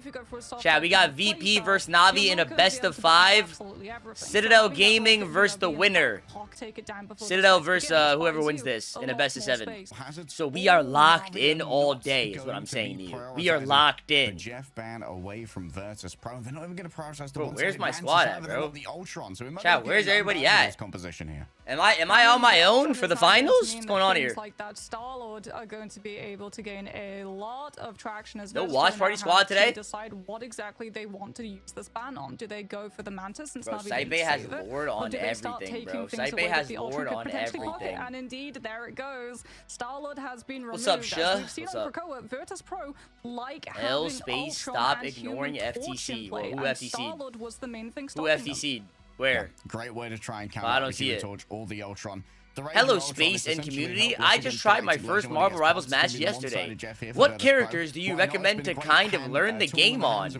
if we go for a soft Chat, we got VP versus Navi in a best of 5. Citadel Gaming versus the winner. Citadel versus whoever wins this in a best of 7. So we are locked in all day, is what I'm saying to you. We are locked in. Jeff ban away from Virtus Pro. They're not even going to prioritize the Bro, where's my squad at, bro? So Chat, where's everybody at? Composition here. Am I on my own for the finals? What's going on here? Like that, Star-Lord are going to be able to gain a lot of traction as no watch party squad today. Decide what exactly they want to use this ban on. Do they go for the Mantis since bro, Navi Sypeh has Lord on everything, bro. Sypeh has Lord on everything. And indeed, there it goes. Star-Lord has been removed. What's up, Sha? We've seen on Krakoa, Virtus Pro like L having space Ultron stop and ignoring human FTC. torch in Who play, and FTC'd? Star-Lord was the main thing Who stopping them. FTC'd? Where? Great way to try and counter I don't see the it. Torch or the Ultron. Hello, Space and community. I just tried my first Marvel Rivals match yesterday. What characters do you recommend to kind of learn the game on?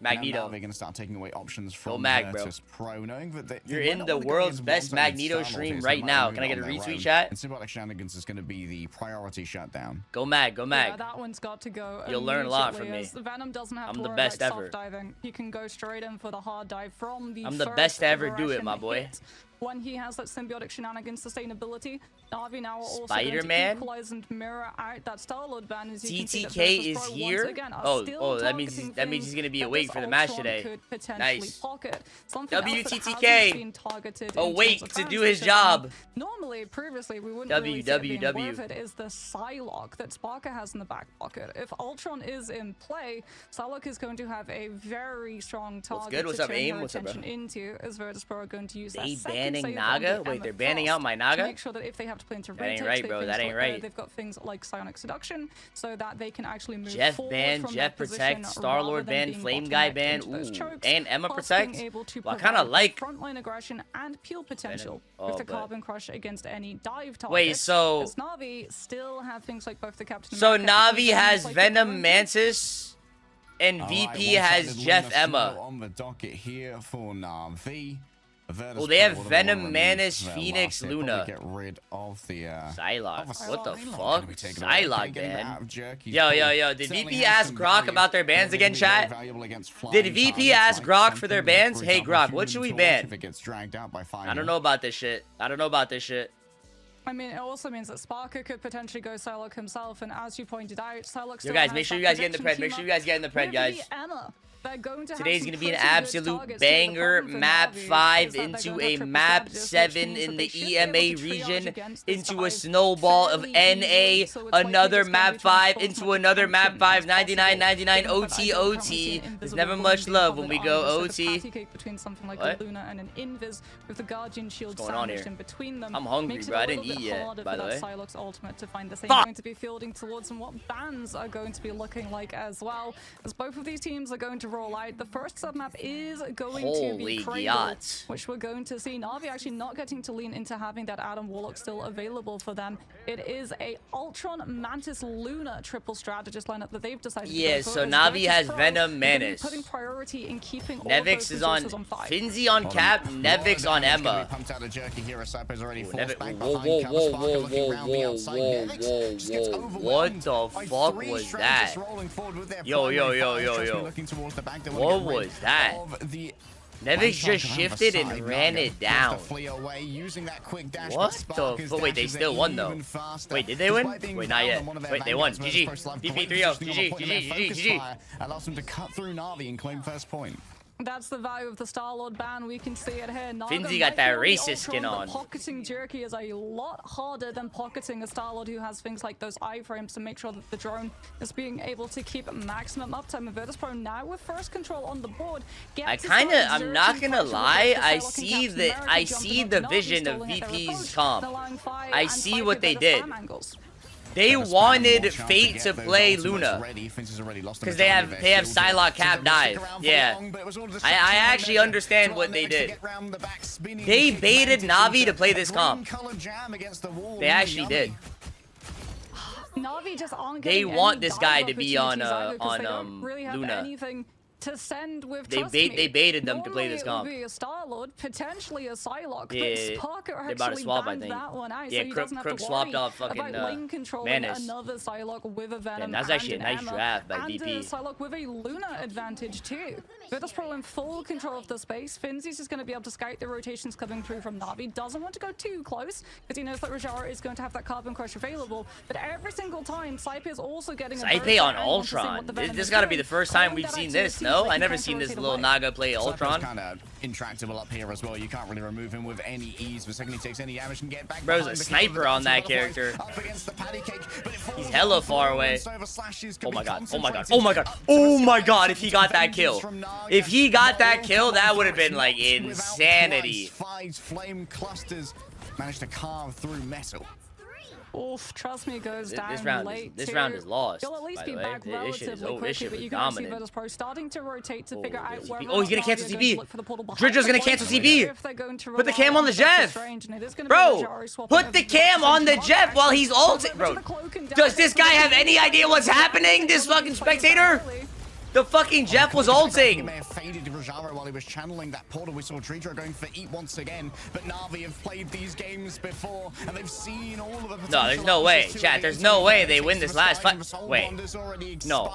Magneto. They're going to start taking away options from Go Mag, bro. Pro, knowing that You're in the world's best Magneto stream right now. Can I get a retweet, chat? And Symbiotic Shenanigans is going to be the priority shutdown. Go Mag, go Mag. Yeah, that one's got to go. You'll learn a lot from me. Venom doesn't have I'm to the worry best about ever. soft diving. He can go straight in for the hard dive from the I'm the first best to ever do it, aggression my boy. hit. When he has that symbiotic shenanigans sustainability, Navi now are also Spider-Man? going to equalize and mirror out that Star-Lord ban. As you can see that TTK Virtus is Pro here. once again are still That means targeting he's gonna be things awake that for the this match Ultron today. could potentially Nice. pocket. Something else that WTTK. hasn't been targeted in Awake terms of to fans do his because, I mean, job. Normally, previously, we wouldn't really see it being WWW. worth it is the Psylocke that Sparker has in the back pocket. If Ultron is in play, Psylocke is going to have a very strong target good? What's to up, turn AIM? her What's up, bro? attention into, as Virtus Pro are going to use They that second banning save Naga? on the Wait, they're Emma banning first out my to Naga? make sure that if they have to play into That ain't Raytex, right, bro. That ain't right. they've got things like Psionic Seduction, so that they can actually move Jeff forward ban, from Jeff that position protect, Star-Lord rather than ban, being Flame Guy bottlenecked ban, into those chokes, and Emma plus protect. being able to Well, I kind of provide like. frontline aggression and peel potential Oh, with the but- Carbon Crush against any dive target. Wait, so as Navi still have things like both the Captain so America Navi and has like Venom the Mantis, and VP has Jeff Emma. On the docket here for Navi. Well, they have Venom, Mantis, Phoenix, Luna. Get rid of the Psylocke. What the fuck? Gonna be taken away. Psylocke Taking him out ban. of Jerky's Yo. point. Did Certainly VP has ask some Grok value. about their bans They're again, gonna be very chat? valuable against flying Did VP targets ask like Grok for their something, bans? for Hey, example, Grok, what Human should we Torch, ban? if it gets dragged out by I don't know about this shit. I don't know about this shit. I mean, it also means that Sparker could potentially go Psylocke himself, and as you pointed out, Psylocke Yo, still guys, has make sure that you guys get in the protection pred. Make team sure you guys get in the pred, with guys. the Emma. They're going to have Today's some gonna be an pretty good absolute targets. banger. The Map Navi 5 is that they're into going to a have triple map strategists, which 7 means in that the they should be EMA able to triage region against this into a dive snowball of fairly NA, easily. So it's likely another just gonna map be 5 transformed into much another map attention 5, as 99.99 possible. OT But I don't OT. promise you an There's invisible never wound much being love covered when we either, go so the OT. patty cake between something like What? a Luna and an Invis with the Guardian Shield What's going on sandwiched here? in between them. I'm hungry, makes it bro. a I didn't little eat bit yet, harder by for the that way. Psylocke's ultimate to find the same. Fuck! Going to be fielding towards and what bans are going to be looking like as well, as both of these teams are going to roll out. The first submap is going to Holy be Cradle, yachts. which we're going to see Navi actually not getting to lean into having that Adam Warlock still available for them. It is a Ultron Mantis Luna triple strategist lineup that they've decided to Yeah, go for, so as Navi Virtus has Pro Venom, are gonna be Mantis. putting priority in keeping all of Nevix those is on resources on 5. Finzi on cap, Nevix on Emma. Pumped out of Jerky here. Sypeh's already Ooh, forced Nevix- back whoa, behind cover. whoa, Sparker whoa, looking round the whoa, outside. whoa, Nevix just gets whoa. overwhelmed What the by fuck 3 was strategists that? rolling forward with their Yo, yo, primary yo, fires. yo, Trqstme yo. looking towards the back. They What want to get was rid that? of the Nevix just shifted and ran it down. Flee away, using that quick dash, What but Spark the is fuck? Wait, they dashes still it won though. even faster. Wait, did they win? Despite being Wait, not fouled yet. on one of their Wait, they won. vanguards, GG. Virtus Pro Slab DP great 3-0. positioning on the point of their GG. focus GG. fire allows them to cut through Navi and claim first point. That's the value of the Star-Lord ban. We can see it here. Finzi got that racist skin on. Pocketing Jerky is a lot harder than pocketing a Star-Lord who has things like those iframes to make sure that the drone is being able to keep maximum uptime. And Virtus Pro now with first control on the board. I'm not gonna lie, I see the vision of VP's comp. I see what they did. They wanted Fate to play Luna because they have Psylocke cap dive. Yeah, I actually understand what they did. They baited Navi to play this comp. They actually did. Navi just aren't They getting want any this guy dive to be on opportunities either, 'cause they don't really have Luna. anything to send with They baited them to play this comp. Normally it would be a Star-Lord, potentially a Psylocke, Yeah, but Sparker they're about to actually swap, I banned think. that one out, Yeah, so he doesn't have Crook to swapped worry off fucking about lane controlling Manus. another Psylocke with a Venom. And that's actually a nice an draft by and VP. a Psylocke with a Luna advantage too. Virtus Pro in full control of the space. Finzy's just going to be able to scout the rotations coming through from Navi. Doesn't want to go too close because he knows that Rajara is going to have that Carbon Crush available. But every single time, Sypeh is also getting a Sypeh on Ultron. This got to be the first time we've seen this, no? I never seen this little Naga play Ultron. Kind of intractable up here as well. You can't really remove him with any ease. The second he takes any damage and get back. Bro's a sniper on that character. He's hella far away. Oh my god. Oh my god. Oh my god. Oh my god. If he got that kill. If he got that kill, that would have been like insanity. 5 flame clusters managed to carve through metal. Oof, Trqstme goes down This round is lost. He'll at least be by the back way. relatively quickly, but you can see Virtus Pro starting to rotate to figure out where. Oh, he's gonna cancel TP. Dridro's gonna cancel TP. Put the cam on the Jeff. Bro, put the cam on the Jeff while he's ulting. Bro, does this guy have any idea what's happening? This fucking spectator? The fucking Jeff was ulting. May have faded to Rajara while he was channeling that portal. We saw Dridro going for Eat once again, but Navi have played these games before, and they've seen all of the potential. No, there's no way, chat. There's no way they win this last fight. Wait. No.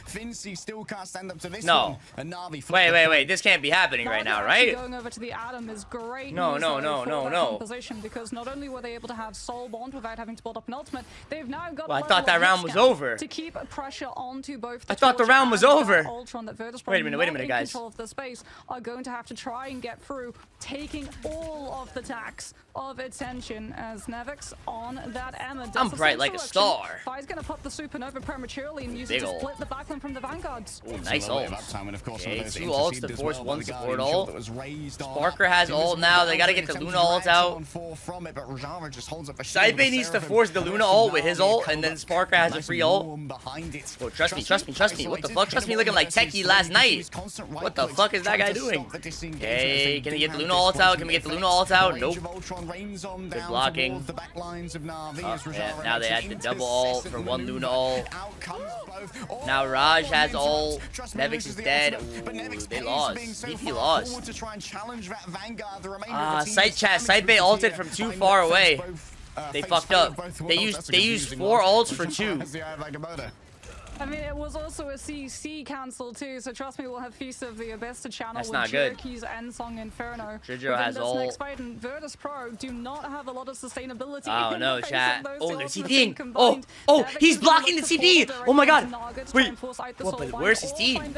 Finzy still can't stand up to this no. One, wait. This can't be happening right now, right? Going over to the Atom is great. No. Position because not only were they able to have Soul Bond without having to build up an ultimate, they've now got. Well, I thought that round was over. To keep pressure onto both. I thought the round was over. Ultron that Virtus Pro, wait a minute, guys. Control of the space are going to have to try and get through, taking all of the tax of attention as Nevix on that Emma. I'm bright like a star. Fi's going to pop the supernova prematurely and use it to split the backline from the vanguards. Ooh, nice ult. Okay, 2 ults to force 1 support ult. Sparker has ult now. They got to get the Luna ult out. Sypeh needs to force the Luna ult with his ult, and then Sparker has a free ult. Oh, trust me. What the fuck? Trqstme looking like Techie last night. What the fuck is that guy doing? Okay, can he get the Luna ult out? Nope. Good blocking. Yeah, now they had the double ult for 1 Luna ult. Now Raj has ult. Nevix is dead. Ooh, they lost. VP lost. Site chat. Sypeh ulted from too far away. They fucked up. They used 4 ults for 2. I mean, it was also a CC cancel too, so Trqstme will have Feast of the Abyss to channel That's with not good. Cherokee's Endsong Inferno. Dridro has ult. Next fight, and Virtus Pro do not have a lot of sustainability. Oh no, chat. Oh, they're TPing. Oh, he's blocking the TP. Oh my god. Wait, where's his team?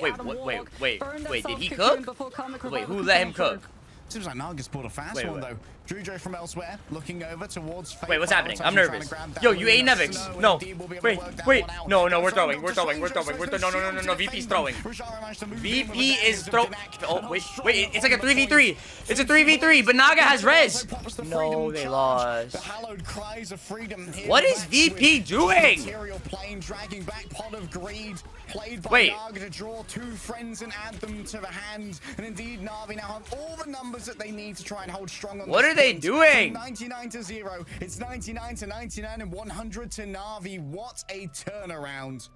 Wait, did he cook? Wait, who let him cook? Seems like Naga's pulled a fast one though. Dridro from elsewhere, looking over towards. Wait, what's happening? I'm nervous. Yo, you ate Nevix. No. Wait. No, we're throwing. No, VP's throwing. VP is throwing. Oh, wait. It's like a 3v3. It's a 3v3, but Naga has res. No, they lost. What is VP doing? Wait. Naga to draw 2 friends and add them to the hand. And indeed, Navi now have all the numbers that they need to try and hold strong on. What are they doing? 99 to 0. It's 99 to 99 and 100 to Navi. What a turnaround.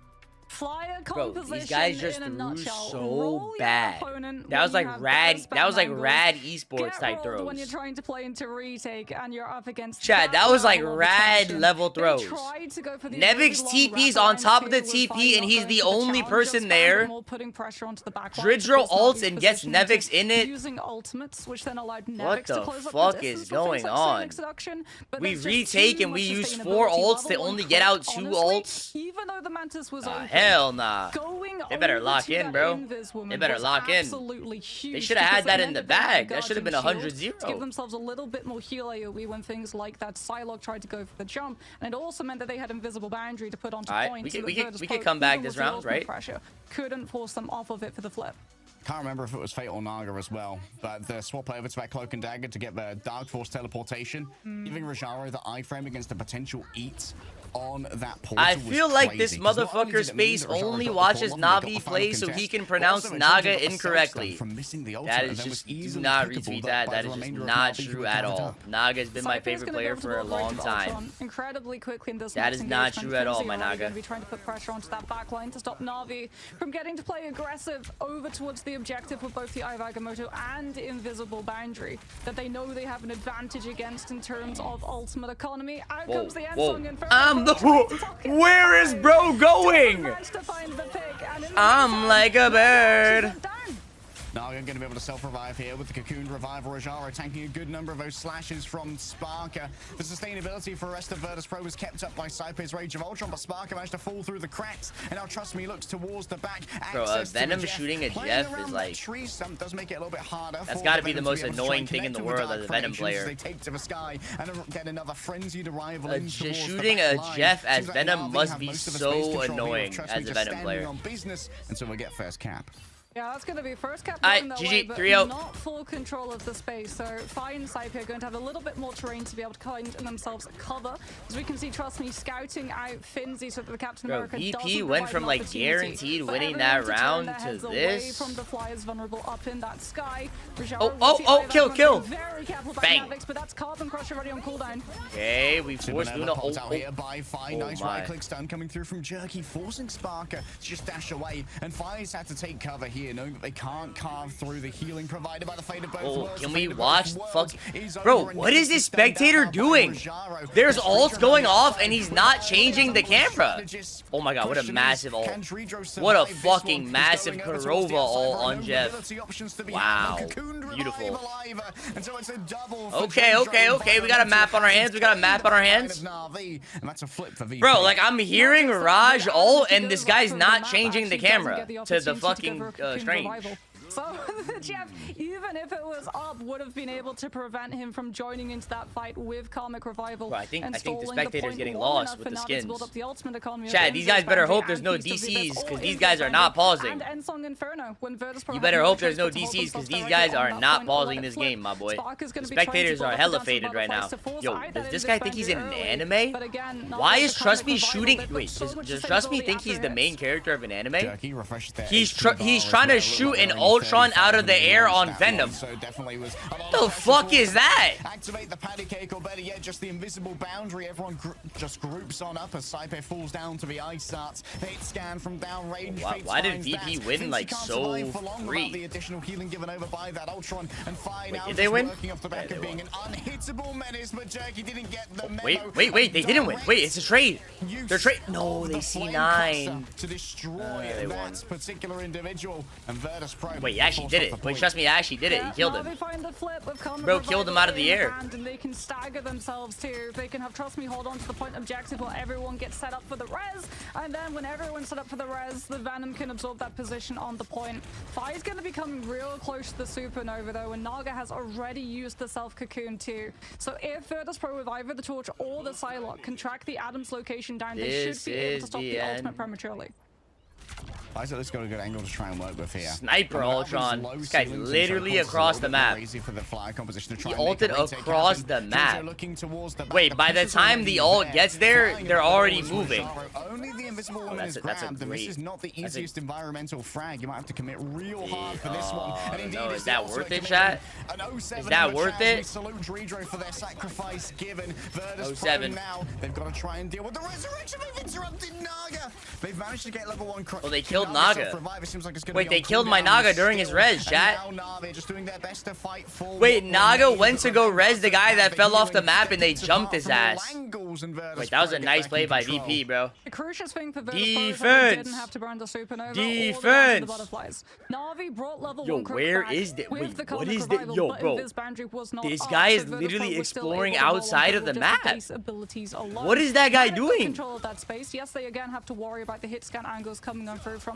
Flyer Bro, composition these guys just in a threw nutshell. so bad. That was like rad. That was like rad esports type throws. When you're trying to play into retake and you're up against. Chad, that was like rad level throws. Nevix TP's on top of the TP, and he's the only person there. Dridro ults and gets Nevix in it. What the fuck is going on? We retake and we use 4 ults to only get out 2 ults. Even though the Mantis was hell nah. They better lock in, bro. They better lock in. They should have had that in the bag. That should have been 100-0. To give themselves a little bit more heal AoE when things like that Psylocke tried to go for the jump, and it also meant that they had invisible boundary to put onto points. We could come back this round, right? Pressure couldn't force them off of it for the flip. Can't remember if it was Fate or Naga as well, but the swap over to that Cloak and Dagger to get the Dark Force teleportation, giving Rajaro the iframe against a potential eat. on that portal. I feel like this motherfucker Space only watches Navi play so he can pronounce Naga incorrectly. That is just, do not retweet that. That is just not true at all. Naga has been my favorite player for a long time. Incredibly quickly in this that is not true at all, my Naga. Going to be trying to put pressure onto that back line to stop Navi from getting to play aggressive over towards the objective with both the Agamotto and Invisible Boundary that they know they have an advantage against in terms of ultimate economy. Out comes the Ensong and where is bro going? I'm like a bird. Now I'm going to be able to self-revive here with the Cocoon Revival. Rajaro tanking a good number of those slashes from Sparker. The sustainability for the rest of Virtus.pro was kept up by Sypeh's Rage of Ultron, but Sparker managed to fall through the cracks. And now Trqstme looks towards the back. Bro, Venom shooting a Jeff is like... tree stump does make it a little bit harder. That's got to be the most annoying thing in the world as a Venom player. They take to the sky and get another frenzied arrival shooting a Jeff as Venom must be so annoying as a Venom player. And so we'll get first cap. Yeah, that's going to be first cap going their GG, way, but 3-0. not full control of the space. So Fine Sypeh are going to have a little bit more terrain to be able to find themselves cover. As we can see, Trqstme scouting out Finzi so that the Captain America VP went from like guaranteed winning that round to this. From the Flyers vulnerable up in that sky. Kill. Very careful by Bang. Mavics, but that's Carbon Crush already on cooldown. Okay, we forced Luna. Out here by Fine. Nice right-click stun coming through from Jerky, forcing Sparker to just dash away. And Fire's had to take cover here, knowing that they can't carve through the healing provided by the Fate of Both Worlds. Can we watch? Bro, what is this spectator doing? There's ults going off and he's not changing the camera. Oh my god, what a massive ult. What a fucking massive Kurova ult on Jeff. Wow. Beautiful. Okay. We got a map on our hands. Bro, like I'm hearing Raj ult and this guy's not changing the camera to the fucking strange. So Jeff, even if it was up, would have been able to prevent him from joining into that fight with Karmic Revival. Bro, I think the spectator's getting lost with the skins. The Chad, these guys better hope there's no DCs because these guys are not pausing. You better hope there's no DCs because these guys are not pausing this game, my boy. The spectators are hella faded right now. Yo, does this guy think he's in an anime? Why is Trqstme shooting? Wait, does Trqstme think he's the main character of an anime? He's trying to shoot an Ultron out of the air on Venom. The fuck is that? Activate the patty cake, or better yet, just the invisible boundary. Everyone just groups on up as Sypeh falls down to the ice starts. Hit scan from downrange. Why did VP win like so free? The additional healing given over by that Ultron and Fine did they win? Working off the back of being an unhittable menace, but Jerky didn't get the memo. Wait, they didn't win. Wait, it's a trade. They're trade. No, they C9. To destroy that particular individual and Virtus.pro. Wait, he actually did it. Wait, trust me, he actually did it. He killed him. Bro killed him out of the air. And they can stagger themselves too. They can have Trqstme hold on to the point objective while everyone gets set up for the res. And then when everyone's set up for the res, the Venom can absorb that position on the point. Fire's going to be coming real close to the Supernova though, and Naga has already used the self-cocoon too. So if Virtus.pro with either the Torch or the Psylocke can track the Adam's location down, they should be able to stop the ultimate prematurely. I said this got a good angle to try and work with here. Sniper Ultron. This guy's literally across the map. He ulted across the map. Wait, by the time the ult gets there, they're already moving. Only the invisible woman is grabbed, and this is not the easiest environmental frag. You might have to commit real hard for this one. And indeed, is that worth it, chat? Is that worth it? Salute Dridro for their sacrifice given. 07. Now they've got to try and deal with the resurrection. They've interrupted Naga. They've managed to get level 1. Well, they killed Naga. Wait, they killed my Naga during his res, chat. Wait, Naga went to go res the guy that fell off the map and they jumped his ass. Wait, that was a nice play by VP, bro. The crucial thing for Defense! didn't have to burn the Supernova Defense! or the butterflies. NAVI brought level 1 Crook where back is that? with Wait, the what Karmic is that? Revival, Yo, but bro. this boundary was not This up, guy is so Virtus.pro literally was still exploring able to roll outside on of the just map. base abilities alone. What is that guy Trying to doing? control of that space. Yes, they again have to worry about the hit scan angles coming on through from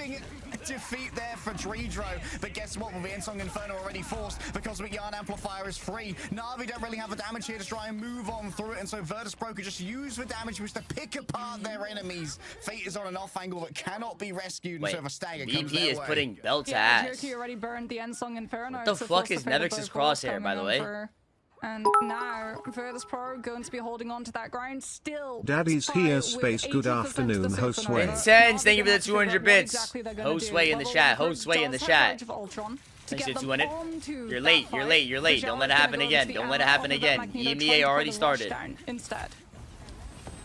pushing defeat there for Dridro. But guess what? With the Ensong Inferno already forced, the Cosmic Yarn Amplifier is free. NAVI don't really have the damage here to try and move on through it, and so VirtusPro could just use the damage which to pick apart their enemies. Fate is on an off angle that cannot be rescued, Wait, and so the Stagger VP comes their is way. putting belt to Yeah, ass. Jerky already burned the Ensong Inferno. What the so fuck force is the fate of Nevix's both worlds crosshair, coming by the on way? for- And now, VirtusPro going to be holding on to that ground still. Daddy's Spy here, with Space. Good 80% afternoon, of the host Supernova. Sway. Vincent, thank you for the Navi 200 what bits. exactly they're gonna Host do. Sway in the Level chat. one Host Sway in the does have chat. Rage of Ultron to Thanks get for them 200. onto You're that late, fight. you're late, you're late. Don't let it Rajara's happen gonna go again. to the Don't let it ammo happen of the again. Magneto, EMEA trying to already put a started. rushdown instead.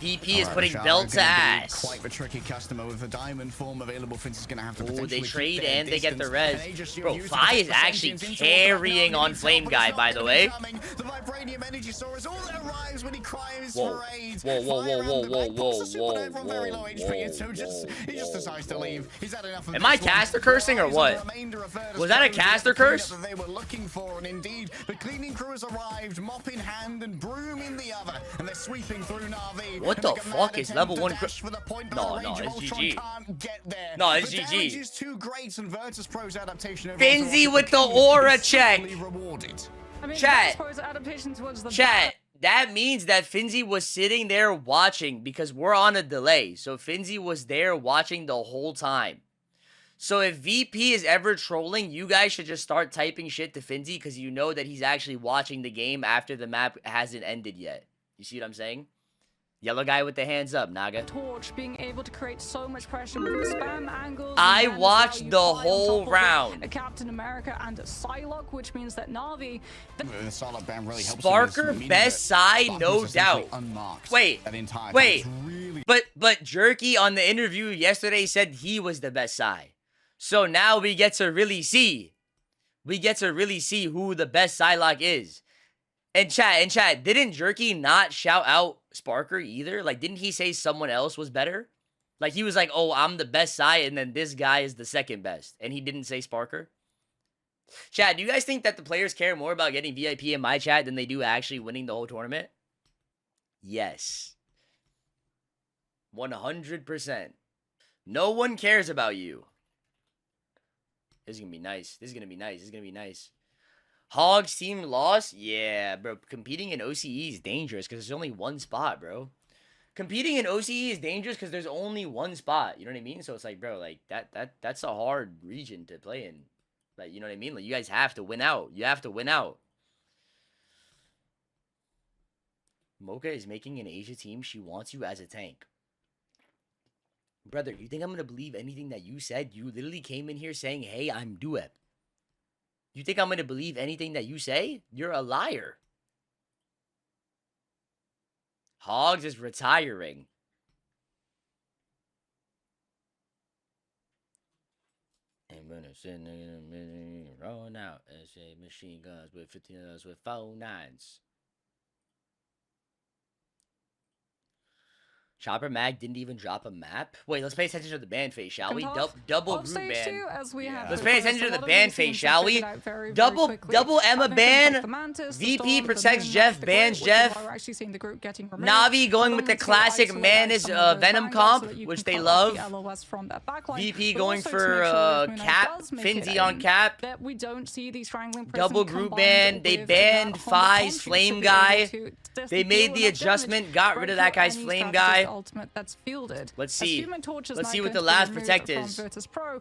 VP is Alright, putting Rashad belt to gonna be ass. Quite the tricky customer with the diamond form available. Finns is going to have to Ooh, potentially they keep trade their and they get the distance. res. And Aegis Bro, used Fi to is put actually Sentience into carrying it, but on now Flame he's Guy, not by the gonna way. be coming. The Vibranium Energy Source all arrives when he cries Whoa. for aid. Whoa, whoa, Fire whoa, around whoa, the whoa, back, puts the whoa, Supernova on very low whoa, HP, and so whoa, he just decides to leave. He's had enough of Am this I one. caster cursing or Rise of what? the remainder of Virtus Was that a Pro to get caster the cleanup curse? that they were looking for, and indeed, the cleaning crew has arrived, mop in hand and broom in the other, and they're sweeping through Navi. What and the make a mad fuck is attempt level to one dash for the point, but No, the no, Rage of it's Ultron GG. can't get there. No, it's the GG. damage is too great, and VirtusPro's adaptation over Finzi onto with the Cocoon aura is check. certainly rewarded. I mean, Chat. VirtusPro's adaptation towards the Chat, that means that Finzi was sitting there watching because we're on a delay. So Finzi was there watching the whole time. So if VP is ever trolling, you guys should just start typing shit to Finzi because you know that he's actually watching the game after the map hasn't ended yet. You see what I'm saying? Yellow guy with the hands up, Naga. Torch being able to create so much pressure with the spam angles. I and then as watched well, you the fly on whole top of it, round. A Captain America and a Psylocke, which means that Navi. The Psylocke ban really helps Sparker, him, best side, Sparker's no essentially doubt. unmarked Wait, that entire time. wait. It's really But Jerky on the interview yesterday said he was the best side. So now we get to really see. We get to really see who the best Psylocke is. And chat, didn't Jerky not shout out Sparker either? Like, didn't he say someone else was better? Like, he was like, oh, I'm the best side, and then this guy is the second best. And he didn't say Sparker? Chat, do you guys think that the players care more about getting VIP in my chat than they do actually winning the whole tournament? Yes. 100%. No one cares about you. This is gonna be nice. This is gonna be nice. This is gonna be nice. Hogs team lost? Yeah, bro. Competing in OCE is dangerous because there's only one spot, bro. Competing in OCE is dangerous because there's only one spot. You know what I mean? So it's like, bro, like that's a hard region to play in. Like, you know what I mean? Like, you guys have to win out. You have to win out. Mocha is making an Asia team. She wants you as a tank. Brother, you think I'm going to believe anything that you said? You literally came in here saying, hey, I'm Duep. You think I'm going to believe anything that you say? You're a liar. Hogs is retiring. I'm going to send a rolling out and say machine guns with 15 of those with 4 9s. Chopper Mag didn't even drop a map. Wait, let's pay attention to the ban phase, shall we? Double group ban. Let's pay attention to the ban phase, shall we? Double Emma ban. VP protects Jeff, bans Jeff. Navi going with the classic Manus Venom comp, which they love. VP going for Cap, Finzi on Cap. Double group ban. They banned Fi's Flame Guy. They made the adjustment, got rid of that guy's Flame Guy. That's fielded. Let's see. Let's see what the last protect is. Ultron.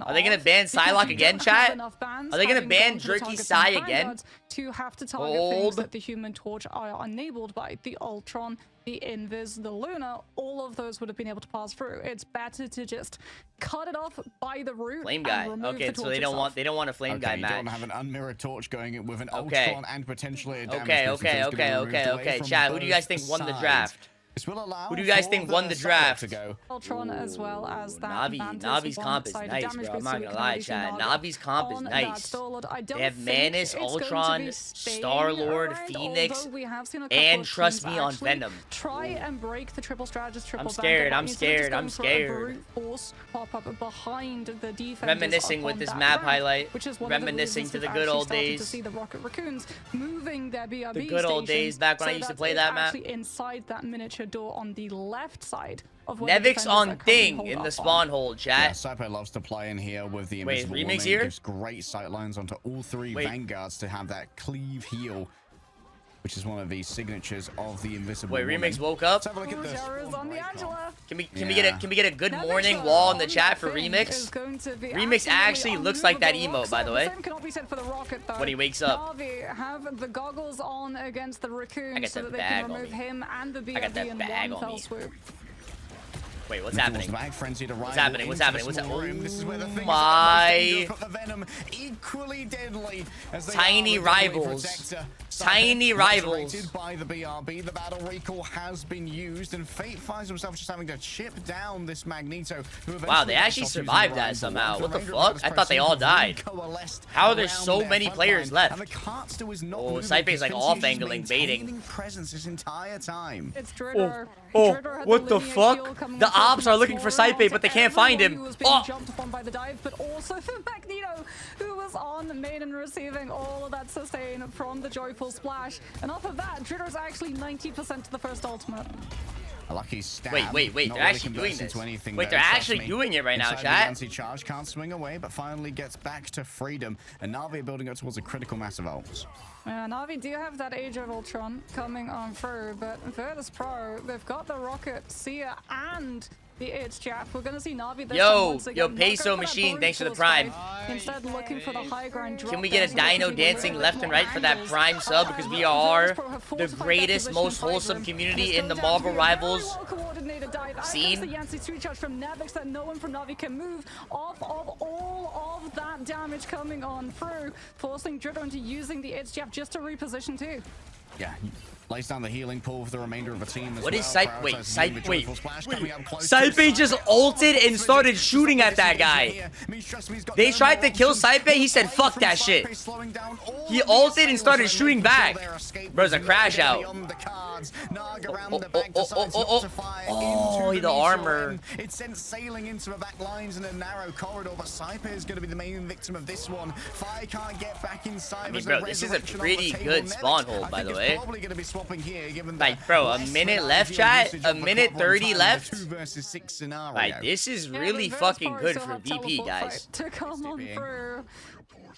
Are they gonna ban Psylocke again, chat? Are they gonna ban Jerky Psy again? To have to target things that the Human Torch are enabled by. The Ultron, the Invis, the Luna, all of those would have been able to pass through. It's better to just cut it off by the root. Flame guy. Okay, so they don't want a flame guy match. You don't have an unmirrored torch going in with an Ultron and potentially a damage Okay. Chat, who do you guys think won the draft? Who do you guys think won the draft? Ultron as well as that. Navi's comp is nice, bro. I'm not gonna lie, chat. Navi's comp is nice. They have Manus, Ultron, Star-Lord, Phoenix, and Trqstme on Venom. Try and break the triple strategist, triple I'm scared. Reminiscing with this map highlight. Reminiscing to the good old days. The Rocket Raccoons moving their BRB the good old days back when I used to play that map. Inside that miniature signature door on the left side of where the Nevix defenders on are currently thing holed in the up spawn on. hold, Yeah, chat. Sypeh loves to play in here with the Wait, invisible Remix woman. here? Gives great sight lines onto all three Vanguards to have that cleave heal, which is one of the signatures of the invisible Wait, woman. Remix woke up. Let's have a look at this. Rogera's on the Angela. Can we get a good Nevix morning on wall in the that chat for thing Remix? is going to be Remix actually looks like that emote, by the way. The same cannot be said for the rocket, though. When he wakes up. NAVI have the goggles on against the raccoon I got so that that they bag can on remove me. him and the I got BRB that in bag one on fell me. swoop. Wait, what's Towards happening? the back, frenzied arrival What's happening? What's into happening? the What's small happening? room. This is where the things My- are most dangerous, but the venom equally deadly as they Tiny are with the deadly rivals. protector. Tiny rivals. Resurrected by the BRB. The battle recall has been used, and Fate finds himself just having to chip down this Magneto. Who Wow, they eventually actually gets off survived using that the somehow. rifle. What the The fuck? Rangers I thought they all died. coalesced How are there around so their many front players line, left? and the cart still is not Oh, moving. Sypeh's like Finzi off is just angling, baiting. maintaining presence this entire time. It's Dridro. Oh, Dridro had what the linear fuck? shield coming The onto ops are looking small for Sypeh, round but they to can't find everyone him. who was being Oh. jumped upon by the dive, but also for Magneto, who was on main and receiving all of that sustain from the joyful splash. And off of that, Dridro's actually 90% to the first ultimate. A lucky stab. Wait, Not they're really actually doing converts this. into anything, Wait, though, they're trust actually me. doing it right now, Inside the chat. anti-charge can't swing away, but finally gets back to freedom. And NAVI are building up towards a critical mass of ults. NAVI do have that Age of Ultron coming on through, but Virtus Pro, they've got the Rocket, Sia, and the It's Jaff. We're going to see NAVI this time once again. Yo, Not Peso going for that Machine, brute thanks for the force prime. fight. Instead, looking for the high ground drop. Can we get a Dino dancing left and right for that prime sub? Because we are the greatest, most wholesome community in the Marvel Rivals scene. The Yancey sweet charge from Nevix that no one from NAVI can move off of all of that damage coming on through, forcing Dridro into using the It's Jaff just to reposition too. Yeah, lays down the healing pool for the remainder of the team as What well. is Sypeh? Wait, Prioritizing the Sypeh. Wait, joyful splash coming up close Sypeh to just Sypeh. ulted and started shooting at that guy. They tried to kill Sypeh. He said, "Fuck that shit." He ulted and started shooting back. Bro's a crash out. Oh, the armor. It's sent sailing into the back lines in a narrow corridor, but Sypeh is going to be the main victim of this one. Fire can't get back inside. I mean, bro, this is a pretty good spawn hold, by the way. Probably going to be swapping here, given Like, bro, a minute left, chat. A minute 30 left. 2 versus 6 scenario. Like, this is Yeah, really but fucking Virtus good still for have VP, teleport guys. fight to come on through.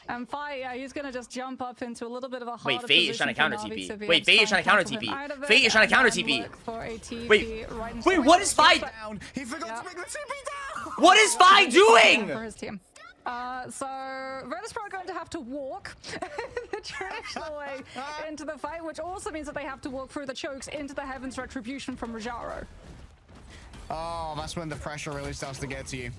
And Fai, yeah, he's gonna just jump up into a little bit of a harder Wait, Fate is trying to counter position for TP. Navi to be Wait, able Fate to is trying to counter tackle him TP. out of it Fate is trying to counter and TP. look for a TP Wait, right into wait, the what is Fai? Down. He forgot to make the TP down. What is Fai for doing? his team. So Virtus Pro are going to have to walk the traditional way into the fight, which also means that they have to walk through the chokes into the Heaven's Retribution from Rojaro. Oh, that's when the pressure really starts to get to you.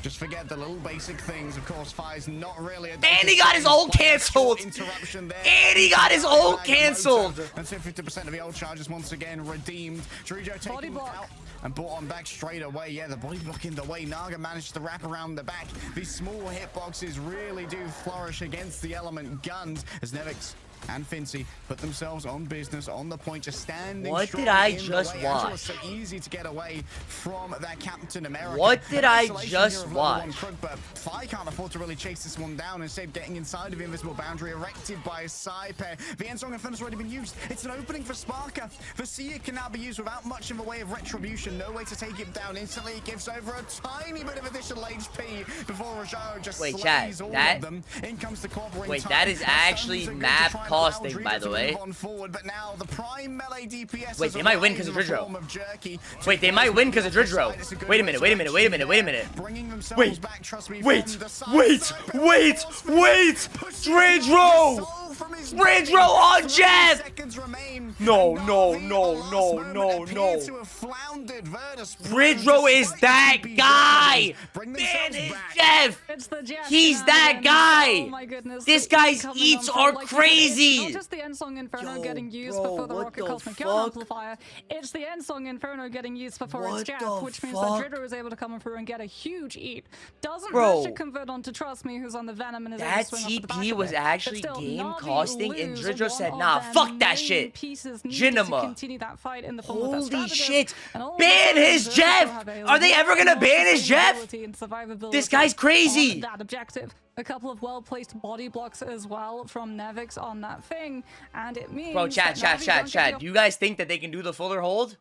Just forget the little basic things. Of course, Fire's not really a... And he got his ult canceled. Interruption there. And he got his ult canceled. And so 50% of the ult charges once again redeemed. Dridro taking block. out and brought on back straight away. Yeah, the body block in the way. Naga managed to wrap around the back. These small hitboxes really do flourish against the element guns as Nevix and Finzi put themselves on business, on the point, just standing What strong did I in the just way. Angela watch? was so easy to get away from that Captain America. What did I Isolation just here of level one watch? Crook, but Fai can't afford to really chase this one down. Instead, getting inside of the invisible boundary erected by Sypeh. The end song and finish already been used. It's an opening for Sparker. The Sia can now be used without much of a way of retribution. No way to take it down instantly. It gives over a tiny bit of additional HP before Rojaro just Wait, slays chat, all that- of them. In comes the cooperate Wait, time. that is actually Suns are good map to try and costing, allow by Dridro the to way. move on forward, but now the prime melee DPS Wait, has they might win 'cause arrived of in the Dridro. form of Jerky. Wait, they might win 'cause of Dridro. It's a good Wait a minute, wait a minute, wait a minute, wait a minute. Bringing themselves Wait, back, trust me, wait, from the side. wait, Sypeh wait, falls for wait! the push. Dridro! Soul from his Dridro body. on 3 Jeff! seconds remain. No, And no, Navi, no, at the last no, moment, no, appear no. to have floundered. Virtus Dridro is despite that TP guy! bring Man, themselves it's back. Jeff! It's the Jeff He's now that again. guy! Oh my goodness. This the guy's incoming eats on are like, crazy! It's not just the Endsong Inferno Yo, getting used bro, before the what Rocket the Cosmic Gun fuck? Amplifier. It's the Endsong Inferno getting used before What its Jeff, the which means fuck? that Dridro is able to come through and get a huge eat. Doesn't Bro. rush to convert onto Trqstme, who's on the Venom and is able That to swing off the back TP of was it. But actually still, game Navi costing, and lose Dridro one said, of nah, their fuck that main shit. pieces needed to Jinema. continue that fight in the form of their Holy strategist. shit. And all of Ban a sudden, his Virtus Jeff! have a Are they ever gonna lot ban more his Jeff? sustainability and survivability This guy's crazy. on that objective. A couple of well-placed body blocks as well from Nevix on that thing, and it means Bro, chat. that Navi don't get Do you guys think that they can do the fuller hold?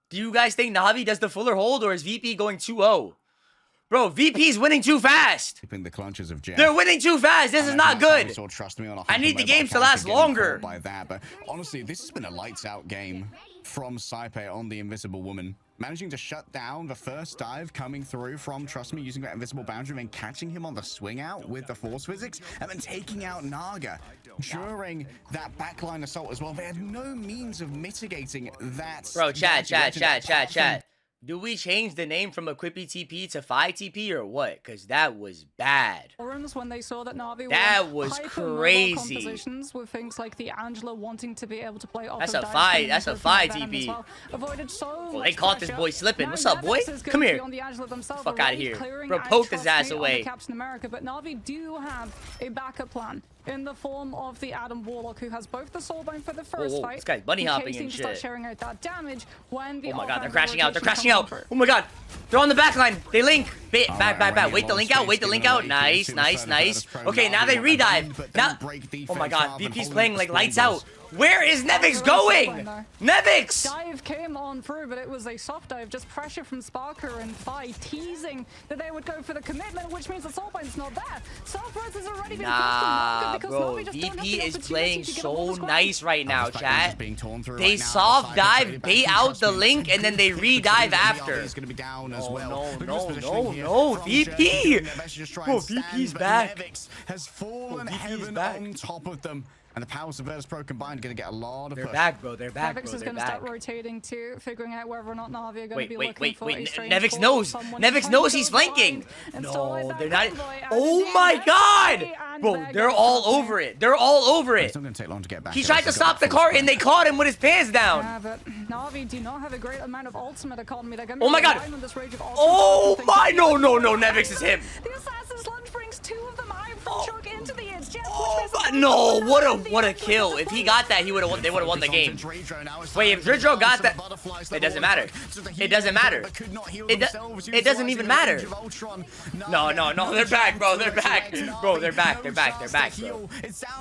Do you guys think Navi does the fuller hold, or is VP going 2-0? Bro, VP's winning too fast. Keeping the clutches of Jeff. They're winning too fast. This is not good. Trqstme on I need the games to last longer. By that, but honestly, this has been a lights out game from Sypeh on the Invisible Woman. Managing to shut down the first dive coming through from Trqstme using that invisible boundary and then catching him on the swing out with the force physics and then taking out Naga during that backline assault as well. They had no means of mitigating that. Bro, chat. Do we change the name from Equippy TP to Phi TP or what? Because that was bad. When they saw that Navi that was crazy. Compositions with things like the Angela wanting to be able to play off. That's a Phi TP. Well. Avoided so well, they caught this boy slipping. What's up, boy? Come here. Fuck out of here. Bro, poke his ass away. Captain America, but Navi do have a backup plan in the form of the Adam Warlock, who has both the soulbone for the first fight. This guy's bunny hopping and shit. Start sharing out that damage when the oh my god, they're crashing out. They're crashing out. Oh my god. They're on the back line. They link. Back. Wait the link out. Wait the link out. Nice. Okay, now they redive. Now. Oh my god. VP's playing like lights out. Where is Nevix going? Nevix! Dive came on through, but it was a soft dive. Just pressure from Sparker and Phi teasing that they would go for the commitment, which means the soulbone's not there. Self-res has already been bro. VP is playing so nice right now, chat. They soft dive, bait out the link, and then they re-dive after. No, VP! Bro, VP's back. Has fallen heaven on top of them. And the powers of Virtus.pro combined are going to get a lot of They're back, bro. They're back, Nevix is going to start rotating too, figuring out whether or not Navi are going to be looking for a strange Nevix knows. Nevix knows he's flanking. No, they're not. Oh my god! Bro, they're all over it. They're all over it. It's not going to take long to get back. He tried to stop the cart and they caught him with his pants down. Yeah, but Navi do not have a great amount of ultimate economy. Oh my god! Oh my! No, Nevix is him. The Assassin's Lunge brings two of them out from Crook into the edge. No, what a kill. If he got that, he would have won. They would have won the game. Wait, if Dridro got that, it doesn't matter. It doesn't matter. It doesn't even matter. No, they're back, bro. They're back. Bro, they're back, bro.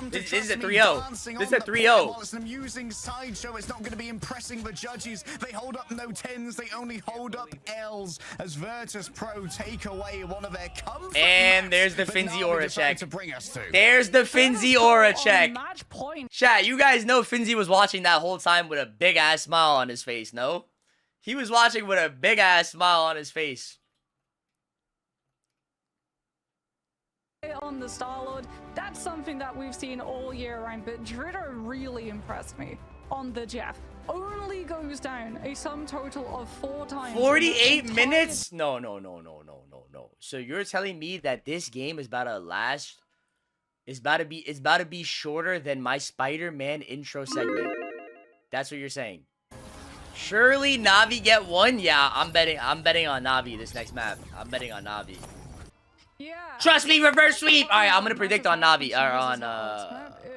This is a 3-0. This is a 3-0. Using sideshow, it's not going to be impressing the judges. They hold up no 10s, they only hold up L's as Virtus.pro take away one of their comfort. And there's the Finzi aura check. There's the Finzi aura check. Chat, you guys know Finzi was watching that whole time with a big ass smile on his face, no? He was watching with a big ass smile on his face. On the Star-Lord, that's something that we've seen all year round, but Dridro really impressed me on the Jeff. Only goes down a sum total of 4 times. 48 minutes? No. So you're telling me that this game is about to last? It's about to be shorter than my Spider-Man intro segment. That's what you're saying. Surely Navi get one? Yeah, I'm betting on Navi this next map. I'm betting on Navi. Yeah. Trust me, reverse sweep. All right, I'm gonna predict on Navi or on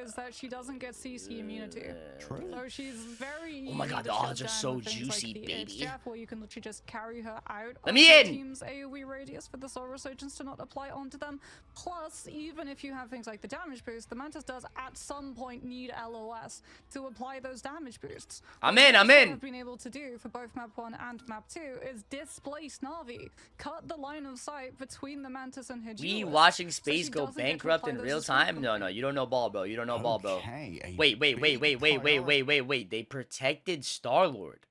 is that she doesn't get CC immunity. True. So she's very. Oh my god, the odds are so juicy, like baby. Jeff, where you can literally just carry her out. Let me in. Team's AoE radius for the Soul Resurgence to not apply onto them. Plus, even if you have things like the damage boost, the Mantis does at some point need LOS to apply those damage boosts. I'm in. What I've been able to do for both map 1 and map 2 is displace Navi, cut the line of sight between the Mantis and her. We watching space go bankrupt in real time? No, you don't know ball, bro. You don't know ball, bro. Wait. They protected Star-Lord.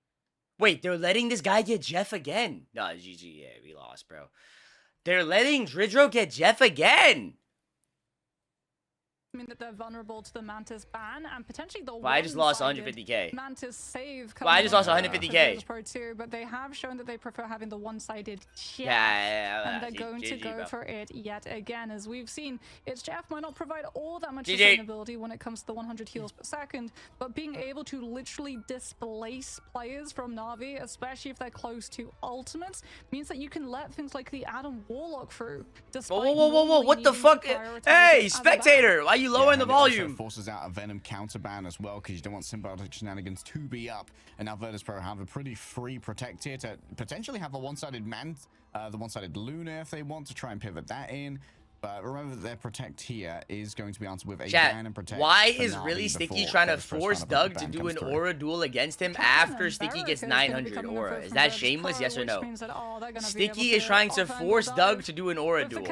Wait, they're letting this guy get Jeff again. No, GG. Yeah, we lost, bro. They're letting Dridro get Jeff again. I mean that they're vulnerable to the Mantis ban and potentially the I just lost 150k. Mantis save. I just lost 150k. Pro 2, but they have shown that they prefer having the one-sided Jeff. Yeah, and they're going to go for it yet again. As we've seen, its Jeff might not provide all that much GG. sustainability when it comes to the 100 heals per second, but being able to literally displace players from Navi, especially if they're close to ultimates, means that you can let things like the Adam Warlock through. Whoa, what the fuck? Hey, spectator, why are you lowering the volume? Forces out a Venom counterban as well, because you don't want symbiotic shenanigans to be up. And now Virtus.pro have a pretty free protect here to potentially have a one-sided man, the one-sided Luna if they want to try and pivot that in. But remember that their protect here is going to be answered with a Chat, ban and protect. why is really Sticky trying to force Doug to do an aura duel against him after Sticky gets 900 aura? Is that shameless, yes or no? Sticky is trying to force Doug to do an aura duel.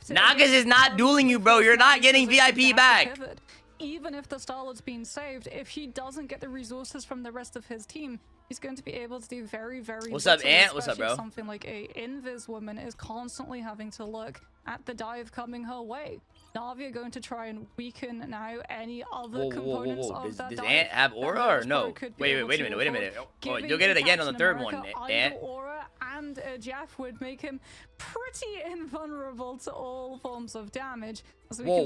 Nagas is not dueling you, bro. You're not getting VIP back. Even if the Star-Lord's been saved, if he doesn't get the resources from the rest of his team, he's going to be able to do very, very What's up, little, Ant? What's up, bro? Something like a Invis woman is constantly having to look at the dive coming her way. NAVI are going to try and weaken now any other components of that Does dive. Ant have aura or no? Wait a minute. Oh, you'll get it again on the third one, Ant. Aura and Jeff would make him pretty invulnerable to all forms of damage. Whoa.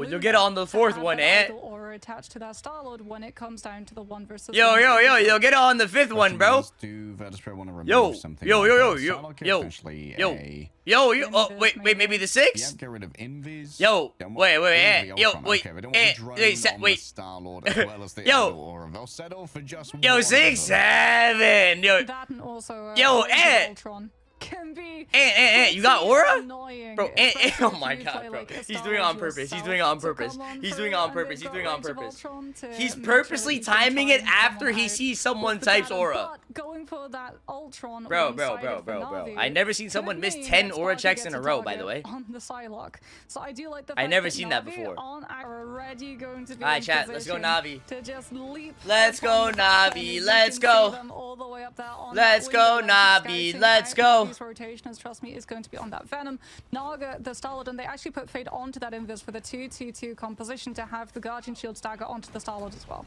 You'll get it on the fourth one, Ant. Aura attached to that Star-Lord when it comes down to the 1 versus 1. You'll get it on the fifth one, bro. Wait, maybe the 6? Yep, get rid of Invis. Yo, 6, 7. That and also, Ant. Can be Ant, you got aura? Annoying, Bro, Ant, oh my if you god, play, bro. like, a He's Star doing it on Wars purpose. He's yourself doing it on to purpose. come He's through, doing it on and purpose. they've He's doing it got on Rage of purpose. Ultron to He's make purposely sure that he can timing try it and come after he out sees someone with the types battle, aura. but going for that Ultron Bro. alongside of the Navi I never seen someone could miss mean 10 that aura Sparky checks gets in a a row, by the target way. on the Psylocke. So I do like the I fact never that seen that Navi before. are already going to be Alright, in chat, let's go, position Navi. to just leap Let's go, upon that Navi, enemy. let's You can go. see them all the way up there on Let's that go, window, Navi, scouting let's out go. Navi's rotation, as Trqstme is going to be on that Venom. Naga, the Star-Lord, and they actually put Fade onto that Invis for the 2-2-2 composition to have the Guardian Shield Stagger onto the Star-Lord as well.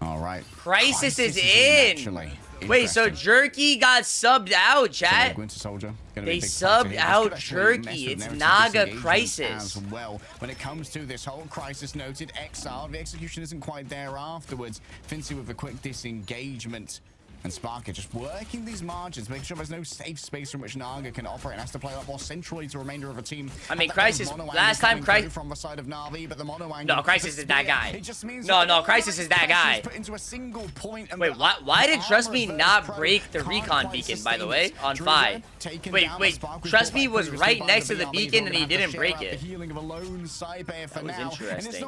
All right. Crisis is in. Actually. Wait, so Jerky got subbed out, chat? They subbed out Jerky. It's Naga Crisis. As well. When it comes to this whole Crisis noted, XR, the execution isn't quite there afterwards. Fincy with a quick disengagement. And Sparker just working these margins, making sure there's no safe space from which Naga can operate and has to play a lot more centrally to the remainder of the team. I mean, Crisis, last time Crisis... from the side of NAVI, but the no, Crisis is that guy. It just means no, Crisis is that guy. Put into a single point and wait, why did Trqstme not break the recon beacon, by the way, on 5? Wait, Trqstme was right next to the beacon and he didn't break it. That was interesting.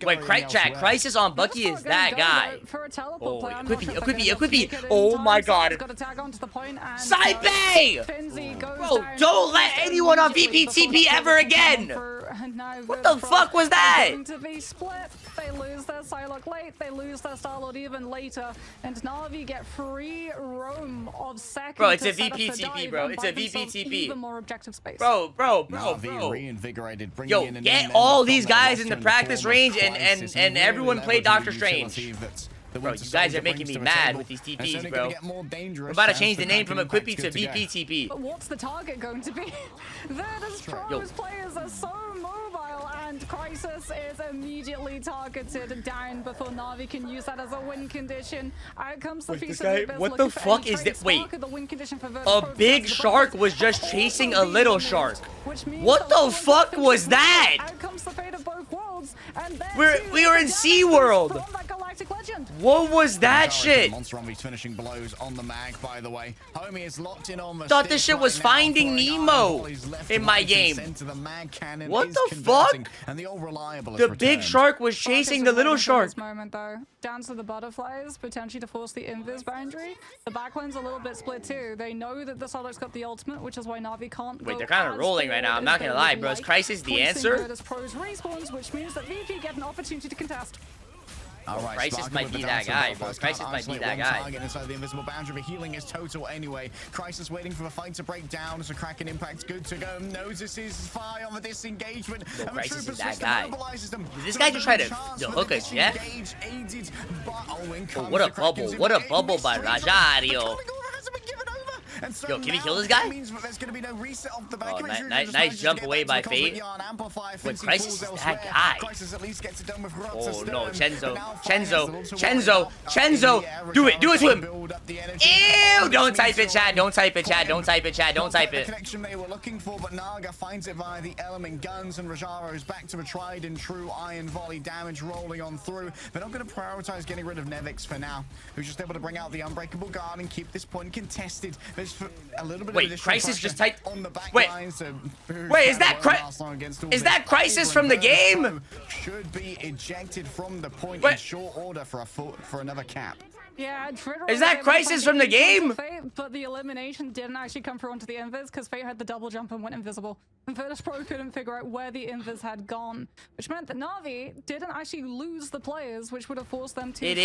Wait, chat, Crisis on Bucky is that guy. Oh, Equippy. Oh my god. Sypeh! Bro, don't let anyone on VP TP ever again! What the fuck was that? They lose their Psylocke late, they lose their Star-Lord even later, and Navi get free roam of second. Bro, it's a VP TP, bro. It's a VP TP. Even more objective space. Bro. Yo, get all these guys in the practice range and everyone play Doctor Strange. Bro, you guys are making me mad with these TPs, bro. We're about to change the name from Equippy to VP TP. But what's the target going to be? Those players are so mobile, and Crisis is immediately targeted down before Navi can use that as a win condition. Out comes the piece of the Abyss. What the fuck is this? Wait, a big shark was just chasing a little shark. What the fuck was that? Out comes the fate of both worlds, and we were in SeaWorld. What was that shit? Monster Zombie's finishing blows on the mag, by the way. Homie is locked in on the thought this shit was Finding Nemo in my game. What the fuck? The big shark was chasing the little shark. Moment though, down to the butterflies, potentially to force the invis boundary. The backline's a little bit split too. They know that the Psylocke's got the ultimate, which is why Navi can't. Wait, they're kind of rolling right now. I'm not gonna lie, bro. Is Crisis the answer? Pros respawns, which means that VP get an opportunity to contest. All right, Crisis might be that guy, bro. Crisis might be that guy. Inside the invisible boundary, but healing is total anyway. Crisis waiting for the fight to break down as a Kraken impact good to go. Notices his fire on the disengagement. Bro, Crisis is that guy. Did this guy just try to hook a jet? Oh, what a bubble. What a bubble by Rajario. And so Yo, can he now kill this guy? that means that there's going to be no reset off the back Oh, of it. nice jump away by Fate. Wait, Crisis is that guy. Crisis at least gets it done with Oh no, Chenzo, do it to him. Ew, don't type it, Chad, don't type it, Chad, don't type it, Chad, don't type it. The connection they were looking for, but Naga finds it via the element guns, and Rajaro's back to a tried and true iron volley damage rolling on through. They're not going to prioritize getting rid of Nevix for now, who's just able to bring out the unbreakable guard and keep this point contested. There's a little bit of Crisis just typed on the back wait, lines. Is that Crisis from the game? Should be ejected from the point in short order for another cap. Yeah, Dridro is that Crisis from the game? Fate, but the elimination didn't actually come through onto the invis because Fate had the double jump and went invisible. And Virtus.pro couldn't figure out where the invis had gone, which meant that NAVI didn't actually lose the players, which would have forced them to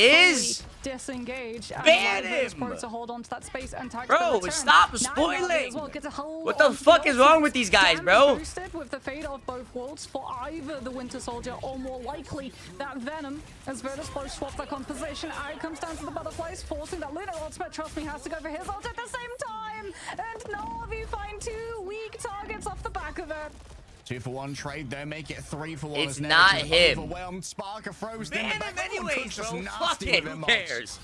disengage. Ban him! Virtus.pro to hold on to that space and tag bro, stop spoiling! Well, what the fuck is wrong with these guys, bro? Boosted with the fate of both worlds for either the Winter Soldier or more likely that Venom, as Virtus.pro swaps their composition. Out comes down to the butterflies, forcing that Lunar ultimate. Trqstme has to go for his ult at the same time, and NAVI find 2 weak targets off the back of it. 2-for-1 trade there, make it 3-for-1. It's not him. Sparker froze ban him anyways, bro. Fuck it, who cares?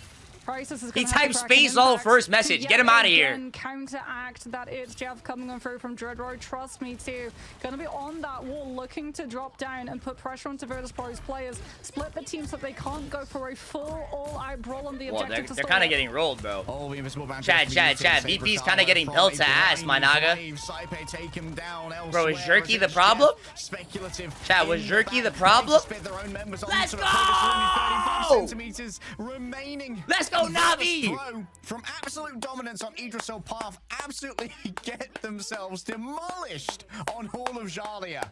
Is he typed space all first message. Get him out of here. Counteract that it's Jeff coming on through from Dridro. Trqstme too. Gonna be on that wall, looking to drop down and put pressure onto Virtus.pro's players. Split the team so they can't go for a full all-out brawl on the objective. They're kind of getting rolled, bro. Oh, the invisible Chad. VP's kind of getting pelted to ass, my Naga. Bro, is Jerky the problem? Speculative. Chad, was Jerky the problem? Let's go! Let's go, NAVI! From absolute dominance on Idrisil path, absolutely get themselves demolished on Hall of Jalia.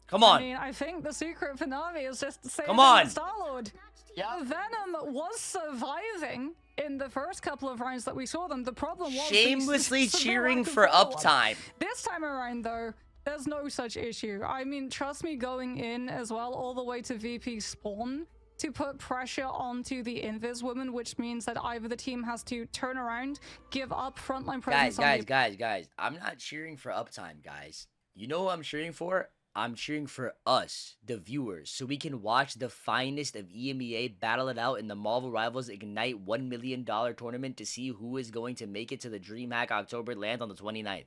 Come on. I mean, I think the secret for NAVI is just to say Star-Lord. Yeah. Venom was surviving in the first couple of rounds that we saw them. The problem was shamelessly cheering for uptime. This time around, though, there's no such issue. I mean, Trqstme going in as well all the way to VP spawn to put pressure onto the Invis woman, which means that either the team has to turn around, give up frontline presence. Guys, I'm not cheering for uptime, guys. You know what I'm cheering for? I'm cheering for us, the viewers, so we can watch the finest of EMEA battle it out in the Marvel Rivals Ignite $1 million tournament to see who is going to make it to the DreamHack October land on the 29th.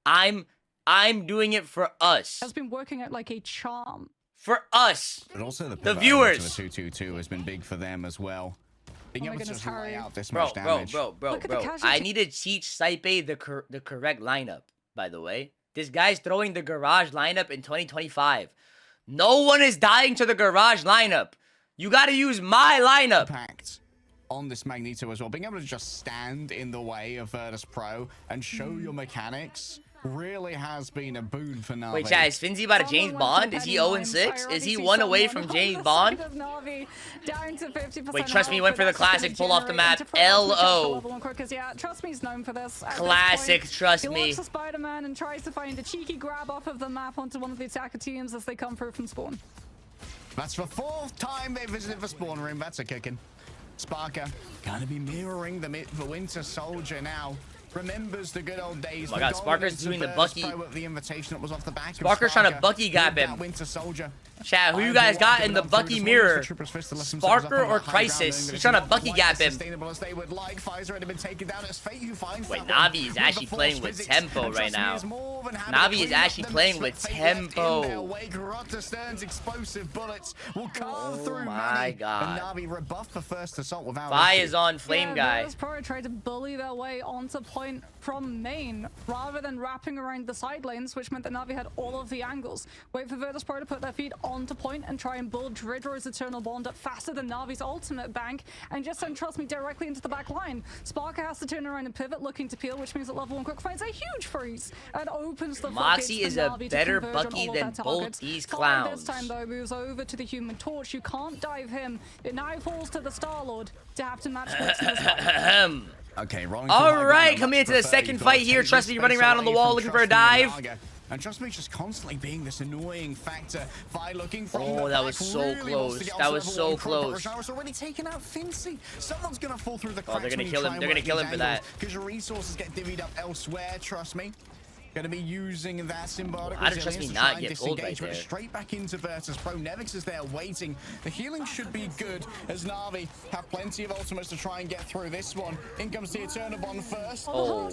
I'm doing it for us. Has been working out like a charm. For us, but also the viewers. The 2-2-2 has been big for them as well. Being able to just lay out this bro, much damage. Bro. I need to teach Sypeh the correct lineup, by the way. This guy's throwing the garage lineup in 2025. No one is dying to the garage lineup. You got to use my lineup. Impact on this Magneto as well. Being able to just stand in the way of Virtus.pro and show your mechanics really has been a boon for NAVI. Wait, Chad, is Finzi about a James Bond? Is he 0-6? Is he 1 away from James Bond? Wait, Trqstme went for the classic pull off the map. LO. Yeah, Trqstme's known for this. Classic Trqstme. He looks at Spider-Man and tries to find a cheeky grab off of the map onto one of the attacker teams as they come through from spawn. That's the 4th time they visited the spawn room. That's a kicking. Sparker gonna be mirroring the Winter Soldier now. Remembers the good old days. Oh my god, Sparker's doing the Bucky. The invitation that was off the back Sparker's trying to Bucky gap him. Winter Soldier. Chat, who you guys got in the Bucky mirror? Sparker or Crisis? He's trying to Bucky gap him. Wait, NAVI is actually playing with tempo right now. NAVI is actually playing with tempo. Oh my god. Vi is on Flame Guy. Virtus.pro tried to bully their way onto point from main rather than wrapping around the side lanes, which meant that NAVI had all of the angles. Wait for Virtus.pro to put their feet onto point and try and build Dridro's Eternal Bond up faster than NAVI's ultimate bank and just send Trqstme directly into the back line. Sparker has to turn around and pivot, looking to peel, which means that level 1 Crook finds a huge freeze and opens the Moxie is a better Bucky than both these clowns. This time though moves over to the Human Torch. You can't dive him. It now falls to the Star-Lord to have to match points in the Okay, all right, coming into the second fight here. Trqstme running around on the wall looking for a dive. And Trqstme just constantly being this annoying factor. Vi looking from Oh, the that back, was so really wants to close. get That onto was level so one. Crook, close. but Rajara's already taken out Fincy. Someone's gonna fall through the cracks. Oh, they're gonna when you kill try him. and They're gonna work kill these him for that. Because your resources get divvied up elsewhere, Trqstme. Going to be using that symbiotic How did resilience Trqstme to not try get and pulled right disengage, but there? straight back into Virtus.pro. Nevix is there waiting. The healing should be good as Na'Vi have plenty of ultimates to try and get through this one. In comes the Eternal Bond first. Oh,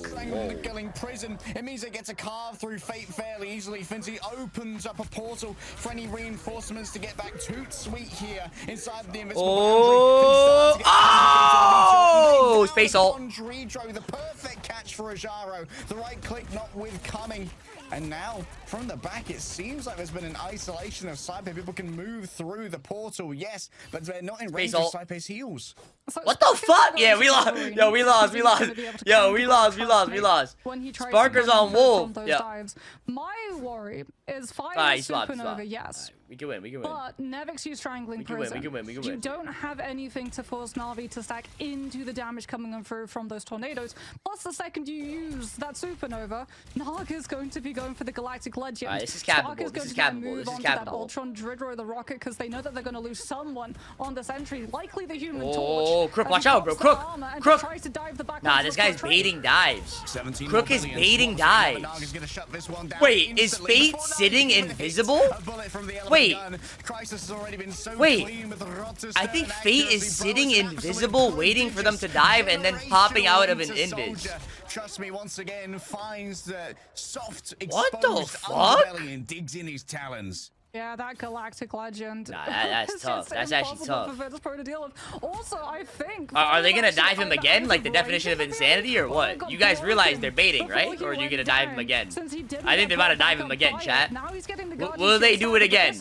Killing Prison. It means they get to carve through Fate fairly easily. Fincy opens up a portal for any reinforcements to get back. Toot Sweet here inside the invisible boundary. Oh, space ult. Dridro, the perfect catch for Rajaro. The right click not with coming. And now, from the back, it seems like there's been an isolation of Sypeh. People can move through the portal, yes, but they're not in range of Sypeh's heals. So What the fuck? Yeah, we lost. Yo, we lost. Yo, we lost. Sparker's on Wolf. Yeah. My worry is fire supernova, yes. We can win. But Nevix used Strangling Prison. We can win. You don't have anything to force Na'Vi to stack into the damage coming through from those tornadoes. Plus, the second you use that supernova, Naga's going to be going for the Galactic Legend. This is capable. Sparker's going to move on to that Ultron Dridro the Rocket because they know that they're going to lose someone on this entry, likely the Human Torch. Oh, Crook, watch out, bro. Crook. Nah, this guy's baiting dives. Crook is baiting dives. Wait, is Fate sitting invisible? Wait. I think Fate is sitting invisible, waiting for them to dive, and then popping out of an invis. Trqstme once again finds the soft, what the fuck? Underbelly and digs in his talons. Yeah, that Galactic Legend. Nah, that's tough. That's actually tough. For Virtus.pro to deal with. Also, I think... Are they gonna dive him again, like the definition of insanity, or what? You guys realize they're baiting, right? Or are you gonna dive him again? I think they're about to dive him again, chat. Will they do it again?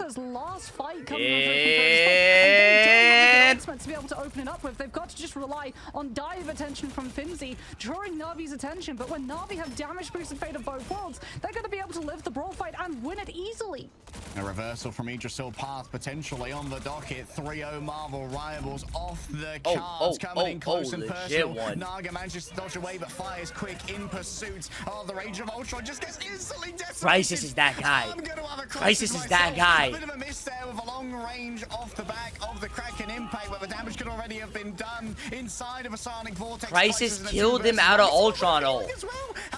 And... to be able to open it up with. They've got to just rely on dive attention from Finzy, drawing Na'Vi's attention. But when Na'Vi have damage boosted Fate of both worlds, they're going to be able to live the brawl fight and win it easily. A reversal from Idrisil Path potentially on the docket. 3-0 Marvel rivals off the cards, coming in close and personal. Naga manages to dodge away, but fires quick in pursuit. Oh, the Rage of Ultron just gets instantly decimated. Crisis is that guy. Crisis is that guy. A bit of a miss there with a long range off the back of the Kraken impact, but the damage could already have been done inside of a Sonic Vortex. Crisis killed him out of Ultron ult.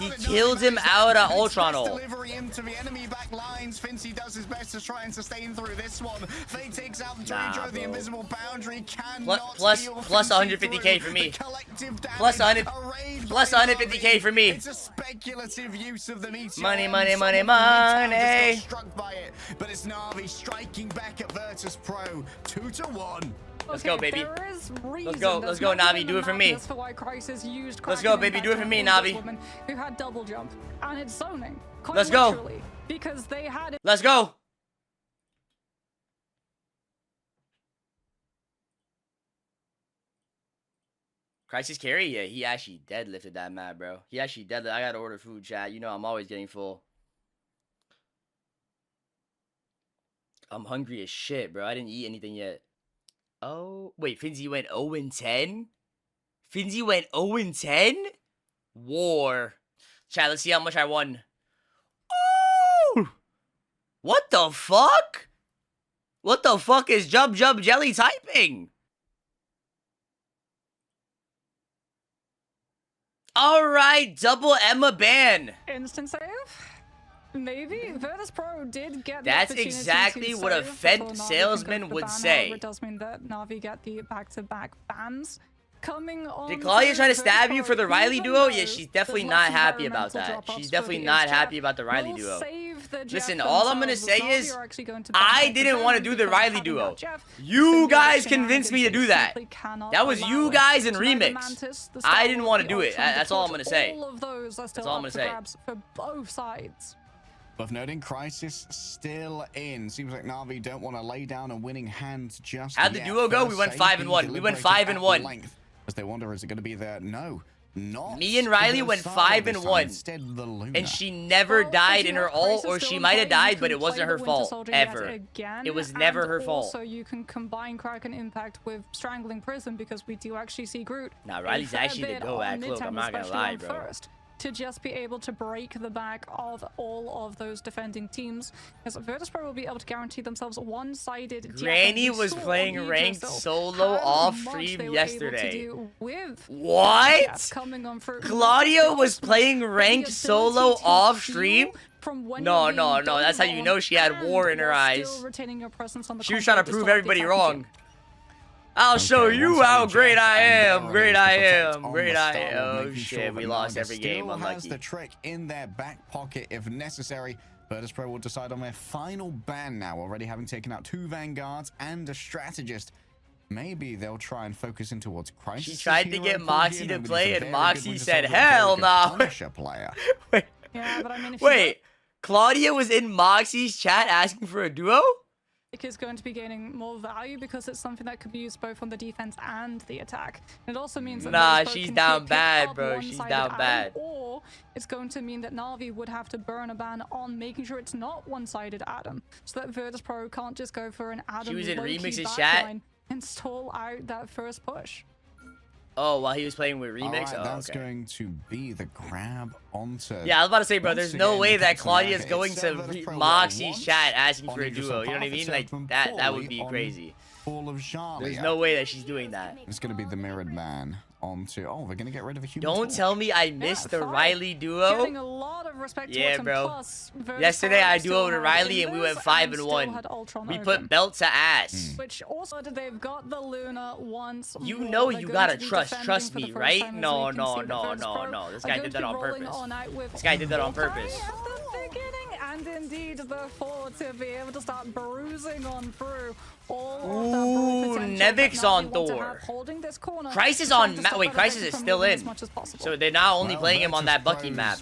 He killed him out of Ultron ult. Delivery into the enemy back lines. Fincy does his best to try and sustain through this one. Fate takes out Dridro, the invisible boundary cannot plus 150k for me. Plus 150k for me. It's a speculative use of the meteor. Money. Struck by it, but it's Na'Vi striking back at Virtus.pro 2-1. Let's go, baby. Let's go, Navi. Do it for me. Let's go, baby. Do it for me, Navi. Who had double jump and it's zoning. Let's go. Because they had it. Let's go. Crisis carry? Yeah, he actually deadlifted that map, bro. He actually deadlifted. I gotta order food, chat. You know I'm always getting full. I'm hungry as shit, bro. I didn't eat anything yet. Oh, wait. Finzy went 0-10? Finzy went 0-10? War. Chat, let's see how much I won. Oh! What the fuck? What the fuck is Jub Jelly typing? Alright, double Emma ban. Instant save? Maybe. Virtus.pro did get That's exactly what a Fent salesman would say. It does mean that Na'Vi get the back-to-back bans. Coming on. Did Claudia try to stab you for the Riley duo? Yeah, she's definitely not happy about that. She's definitely not happy about the Riley duo. Listen, all I'm gonna say is, I didn't want to do the Riley duo. You guys convinced me to do that. That was you guys in Remix. I didn't want to do it. That's all I'm gonna say. That's all I'm gonna say. For both sides. Worth noting, Crisis still in. Seems like Na'Vi don't want to lay down a winning hand just How'd the duo go? We went 5-1. We went 5-1. As they wonder, is it going to be there? No, not. Me and Riley went 5-1. And she never died in her ult, or she might have died, but it wasn't her fault. Ever. It was never her fault. So you can combine Kraken Impact with Strangling Prison because we do actually see Groot. Nah, Riley's actually the go at Cloak. I'm not gonna lie, bro. to just be able to break the back of all of those defending teams, as Virtus.pro will be able to guarantee themselves one-sided. Granny was playing ranked solo off stream yesterday. What? Claudia was playing ranked solo off stream? No, that's how you know she had war in her eyes. She was trying to prove everybody wrong. I'll show you how great I am. Great I am. Oh shit, we lost every game. Unlucky. Has the trick in their back pocket if necessary. Virtus.pro will decide on their final ban now, already having taken out 2 Vanguards and a strategist. Maybe they'll try and focus in towards Crisis. She tried to get Moxie to play, and Moxie said, "Hell no." Wait, yeah, but I mean, wait. Claudia was in Moxie's chat asking for a duo? Is going to be gaining more value because it's something that could be used both on the defense and the attack. And it also means that nah, she's down bad, bro. She's down bad. Or it's going to mean that NAVI would have to burn a ban on making sure it's not one-sided Adam, so that Virtus.pro can't just go for an Adam. She was in Remix's chat and stall out that first push. Oh, while he was playing with Remix? Right, that's going to be the grab onto... Yeah, I was about to say, bro, there's no way that Claudia's going to Moxie's chat asking for a duo. You know what I mean? Like, that would be crazy. There's no way that she's doing that. It's going to be the mirrored man onto... Oh, we're going to get rid of a human. Don't tell me I missed the Riley duo. Getting a lot of respect yeah, bro. Yesterday I duoed with Riley and we went 5-1. We put belt to ass. Which also they've got the Luna once. You know you gotta trust me, right? No. This guy did that on purpose. This guy did that on purpose. And indeed the fall to be able to start bruising on through all of that Nevix on Thor. Crisis on wait, Crisis is still in. So they're now only playing him on that Bucky map.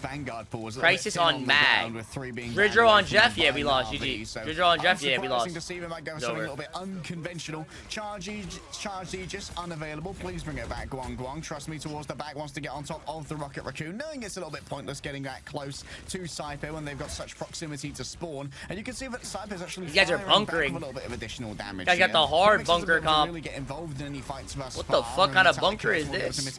Crisis on Mag. Dridro on Jeff, yeah, we lost. GG. Dridro on Jeff, yeah, we lost. It's over. A little bit unconventional. Charge Aegis unavailable. Please bring it back, Guang. Trust me, towards the back, wants to get on top of the Rocket Raccoon, knowing it's a little bit pointless getting that close to Sypeh when they've got such proximity to spawn. And you can see that Sypeh is actually these guys are bunkering. A little bit of additional damage. I got the hard bunker comp. Really get involved in any fights what the fuck kind of bunker is this?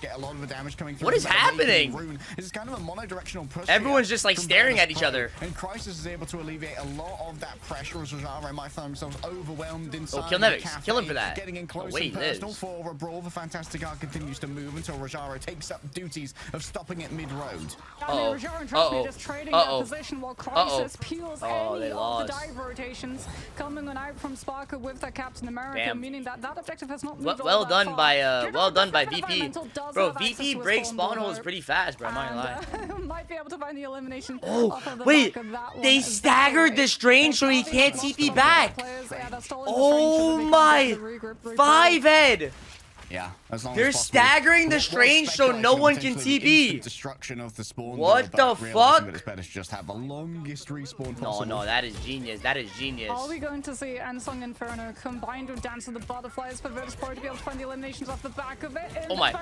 What is happening? It's kind of a mono-directional push. Everyone's just like staring at each other. And Crisis is able to alleviate a lot of that pressure as Rajara might find themselves overwhelmed inside. Oh, kill Nevix. Kill him for that. Getting in close and personal for a brawl. The Fantastic Art continues to move until Rajara takes up duties of stopping it mid-road. Just trading that position while Crisis peels any of the dive rotations coming on out from Sparker with that Captain America, meaning that objective has not moved well done by VP. Bro, VP breaks spawn holes pretty fast, bro. I'm not gonna lie. Might be able to find the elimination. Wait, they staggered the Strange so he can't TP back. Oh my, 5-head. Yeah, they're staggering the Strange so no one can TP. Destruction of the spawn. What the fuck? It's better to just have the longest respawn possible. No, that is genius. That is genius. Are we going to see Ansong Inferno combined with Dance of the Butterflies for Virtus.pro to be able to find the eliminations off the back of it? Oh my.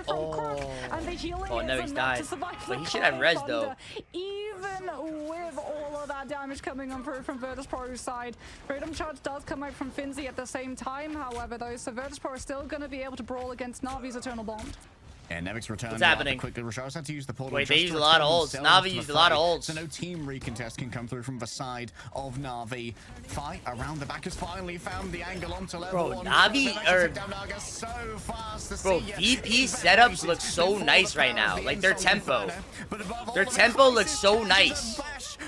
Oh, no, he's died. But he should have res though. Even with all of that damage coming on through from Virtus.pro's side, Freedom Charge does come out from Finzi at the same time, however, though, so Virtus.pro are still going to be able to brawl against Navi's Eternal Bond. Yeah, Nevix returned. What's happening? Quickly, Rashard's had to use the portal. Wait, they used a lot of ults. Navi used a lot of ults. So no team recontest can come through from the side of Navi. Fight around the back has finally found the angle onto level 1. Bro, Navi Bro, VP setups look so nice right now. Like their tempo. Their tempo looks so nice.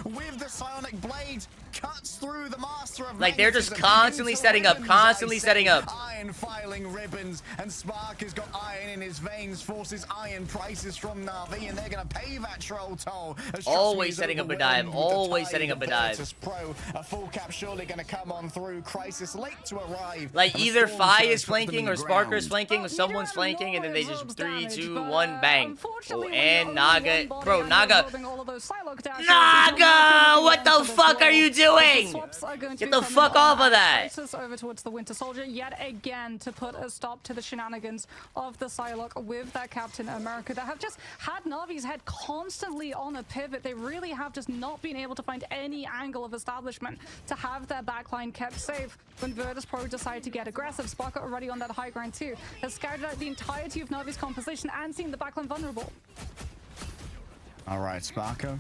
With the Psionic Blade cuts through the Master of like they're just constantly setting up, Iron filing ribbons, and Spark has got iron in his veins, forces iron prices from Navi, and they're gonna pay that troll toll. Always setting up a dive, always setting up a dive. Pro, a full cap surely gonna come on through. Crisis late to arrive. Like either Fi is flanking or Sparker's flanking or someone's flanking, and then they just 3, 2, 1, bang. Oh, and Naga, bro, Naga, what the fuck are you doing? Get the fuck off of that. Over towards the Winter Soldier yet again to put a stop to the shenanigans of the Psylocke with that Captain America that have just had Navi's head constantly on a pivot. They really have just not been able to find any angle of establishment to have their backline kept safe when Virtus.pro decide to get aggressive. Sparker already on that high ground too has scouted out the entirety of Navi's composition and seen the backline vulnerable. All right, Sparko.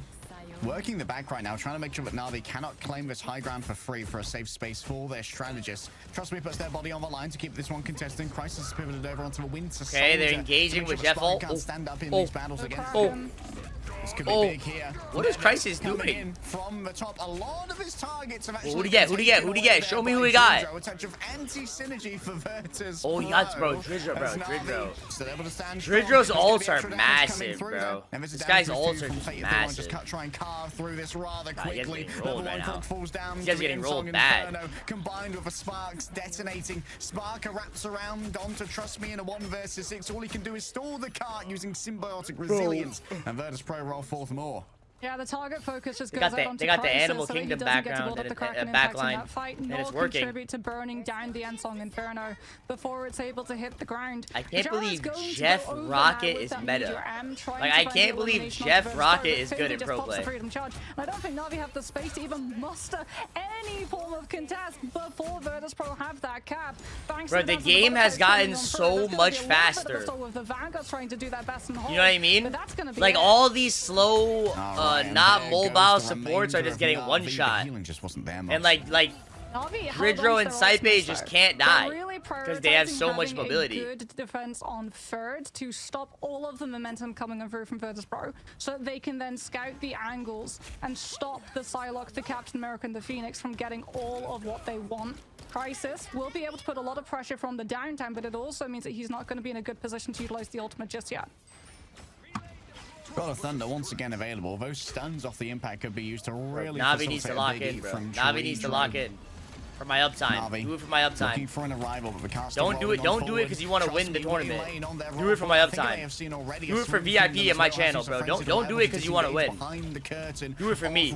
Working the back right now, trying to make sure that Navi cannot claim this high ground for free for a safe space for their strategists. Trqstme puts their body on the line to keep this one contested. Crisis is pivoted over onto the winter. Okay, they're engaging with Jeff. Stand up in these battles against This could be big here. What is Crisis doing? From the top, a lot of his targets have actually Who'd he get? Who'd he get? Who'd he get? Show me who he got. A touch of anti-synergy for Virtus. Oh, he got, bro. Dridro, bro. Dridro's ults are massive, bro. This guy's ults are just massive. Just try and carve through this rather quickly. Getting rolled right now. Falls down. This guy's getting rolled bad. Combined with the sparks detonating. Sparker wraps around onto Trqstme in a 1 versus 6. All he can do is stall the cart using symbiotic resilience. And Virtus Pro roll forth more. Yeah, the target focus just goes out onto they got the Crisis, Animal so Kingdom he doesn't background get to build up the and Kraken backline, impact in that fight, and it's nor working. contribute to burning down the Ensong Inferno before it's able to hit the ground. I can't Jara's believe going to Jeff go over Rocket now is with that meta. Meteor M, trying Like, to I find can't the believe elimination Jeff of the Rocket Virtus is Pro, good but at Finzi pro just pops play. the Freedom Charge. And I don't think Navi have the space to even muster any form of contest before Virtus Pro have that cap. Thanks Bro, to the the game has gotten coming on so through. There's much gonna be a little bit of a faster. stall with the Vanguards trying to do their best and hold, You know what I mean? but that's gonna be Like, it. all these slow, Right, not there mobile goes the supports are remainder just getting of one Navi. shot. The healing just wasn't there much. And like Navi held Dridro on and to their Sypeh ultimates, just though. can't They're die really because they have so prioritizing much having mobility. a good defense on third to stop all of the momentum coming through from Virtus Pro, so that they can then scout the angles and stop the Psylocke, the Captain America, and the Phoenix from getting all of what they want. Crisis will be able to put a lot of pressure from the downtime, but it also means that he's not going to be in a good position to utilize the ultimate just yet. God of Thunder once again available. Those stuns off the impact could be used to really Navi needs to lock in, bro. Navi needs to lock in. For my uptime. Do it for my uptime. Looking for an arrival, but we can't Don't do it because you want to win the tournament. Do it for my uptime. Do it for VIP in my channel, bro. Don't do it because you want to win. Do it for me.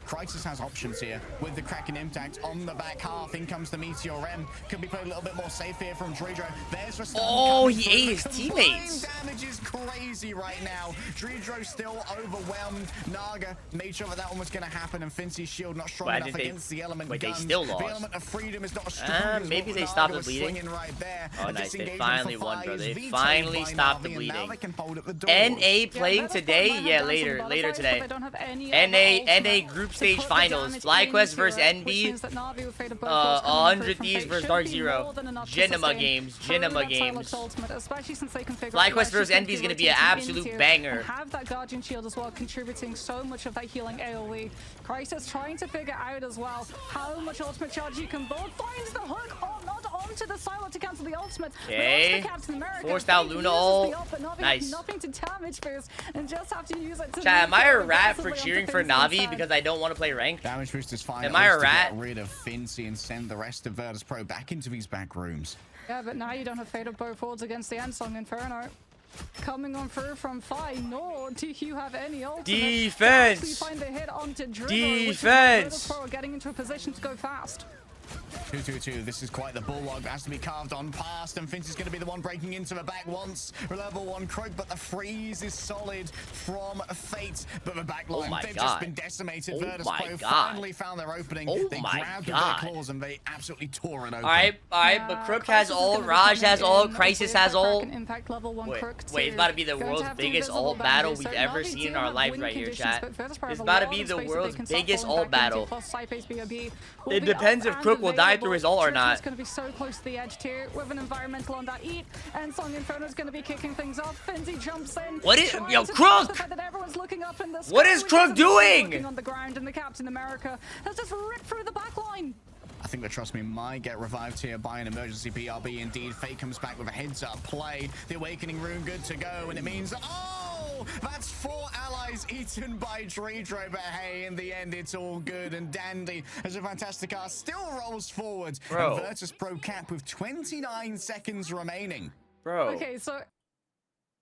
Crisis has options here with the Kraken impact on the back half. In comes the Meteor M. Could be played a little bit more safe here from Dridro. There's the stun. Oh, he ate his teammates. Damage is crazy right now. Dridro still overwhelmed. Naga made sure that one was going to happen, and Finzy's shield not strong enough against the element guns. They still lost. The element of freedom is not as strong maybe they stopped the bleeding. Right there. Oh, nice. They finally won, bro. They finally stopped the bleeding. NA NA playing today? Yeah, later today. NA group stage finals. FlyQuest versus NV. 100 Thieves versus Dark Zero. Genema games. FlyQuest versus NV is going to be an absolute banger. Have that Guardian Shield as well, contributing so much of that healing AoE. Crisis trying to figure out as well how much ultimate charge you can build. Finds the hook, not onto the Psylocke to cancel the ultimate. Okay. Forced out Luna ult. Nice. Nothing to damage first, and just have to use it to Chat, am I a rat for cheering for Navi because I don't want to play ranked? Damage boost is fine. Am I a rat? Get rid of Finzy and send the rest of Virtus Pro back into these back rooms. Yeah, but now you don't have Fate of both forwards against the Ensong Inferno. Coming on through from Phi, nor do you have any ultimate. Defense! You find the hit onto Dridro, Defense! Pro getting into a position to go fast. 2-2-2. This is quite the bulldog that has to be carved on past, and Finzy's going to be the one breaking into the back once. Level 1 Crook, but the freeze is solid from Fate. But the back line, they've just been decimated. Virtus Pro finally found their opening. They grabbed with their claws and they absolutely tore it open. Alright, but Crook has all, Raj has all, Crisis has all. Wait, it's about to be the world's biggest ult battle we've ever seen in our lives right here, chat. It's about to be the world's biggest ult battle. It depends if Crook will die through his ult or not. It's going to be so close to the edge too, with an environmental on that eat, and Song Inferno is going to be kicking things off. Finzy jumps in. What is, yo, Crook? What is Crook doing? On the ground, and the Captain America has just ripped through the back line. I think the Trqstme might get revived here by an emergency BRB. Indeed, Fate comes back with a heads-up play. The Awakening Rune good to go, and it means, oh, that's 4 allies eaten by Dridro. But hey, in the end, it's all good and dandy as a fantastic car still rolls forward. Bro. And Virtus Pro cap with 29 seconds remaining. Bro. Okay, so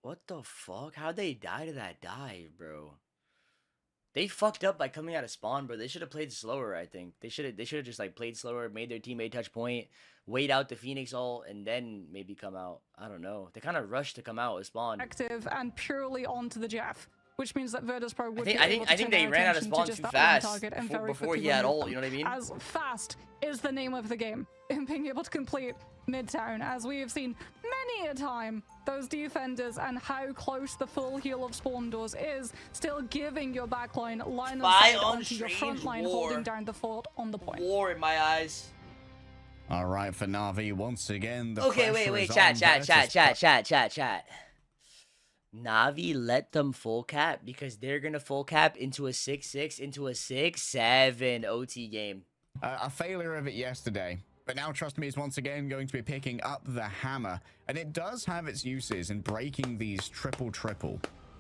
what the fuck? How'd they die to that dive, bro? They fucked up by coming out of spawn, bro. They should have played slower, I think. They should have just like played slower, made their teammate touch point, wait out the Phoenix ult, and then maybe come out. I don't know. They kind of rushed to come out with spawn. Active and purely onto the Jeff, which means that Virtus Pro would I think they ran out of spawn too fast before he had ult, you know what I mean? As fast is the name of the game in being able to complete Midtown, as we have seen many a time. Those defenders and how close the full heal of spawn doors is, still giving your backline line of sight onto your front line, holding down the fort on the point. War in my eyes. All right, for NAVI, once again, the okay, wait, chat. NAVI let them full cap because they're gonna full cap into a 6-6, into a 6-7 OT game. A failure of it yesterday. But now Trqstme is once again going to be picking up the hammer. And it does have its uses in breaking these triple.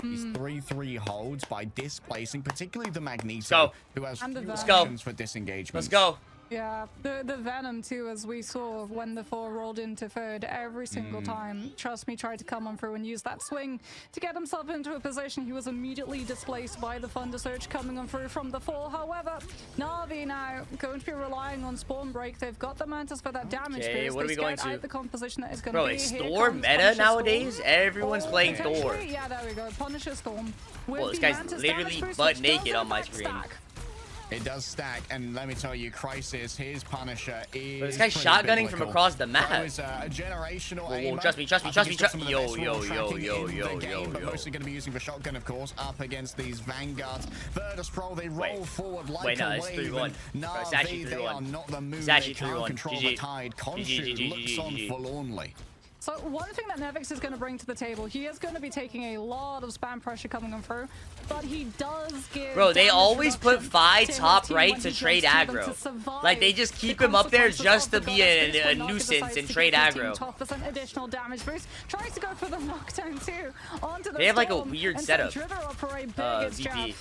These 3-3 holds by displacing, particularly the Magneto, who has few options for disengagement. Let's go. Yeah, the Venom too, as we saw when the 4 rolled into third every single time. Trqstme tried to come on through and use that swing to get himself into a position. He was immediately displaced by the Thunder Surge coming on through from the 4. However, NAVI now going to be relying on spawn break. They've got the Mantis for that damage. Okay, what are we going to? The composition that is going Bro, to be. it's Thor meta nowadays? Everyone's playing Thor. Yeah, there we go. Punisher Storm. Well, this guy's literally butt naked on my screen. It does stack, and let me tell you, Crisis, his Punisher is. But this guy's shotgunning from across the map. It was a generational whoa, trust me. Yo. But mostly going to be using the shotgun, of course, up against these Vanguards. Virtus Pro, they roll forward like a wave. It's 3-1. It's actually 3-1. They are not the move. It's actually they can't 3-1. control the tide. Khonshu looks on forlornly. So one thing that Nevix is going to bring to the table, he is going to be taking a lot of spam pressure coming on through, but he does give. Bro, they always put Phi top right to trade aggro. Like they just keep him up there just to be a nuisance and trade aggro. 12% additional damage boost. Tries to go for the knockdown too. Onto the they have like a weird setup. VP.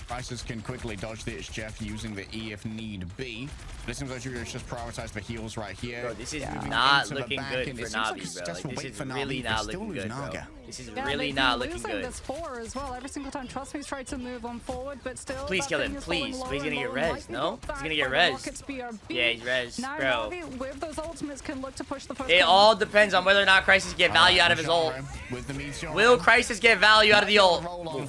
Crisis can quickly dodge the Jeff using the E if need be. But it seems like Dridro's just prioritized the heals right here. Bro, this is not looking good for NAVI, bro. Like, this is really not looking good, bro. This is really not looking good. This 4 as well. Every single time Trqstme's tried to move on forward, but still. Please kill him, please. But he's gonna get res, no? He's gonna get res. Yeah, he's res, bro. With those ultimates can look to push the first. It all depends on whether or not Crisis get value out of his ult. Will Crisis get value out of the ult?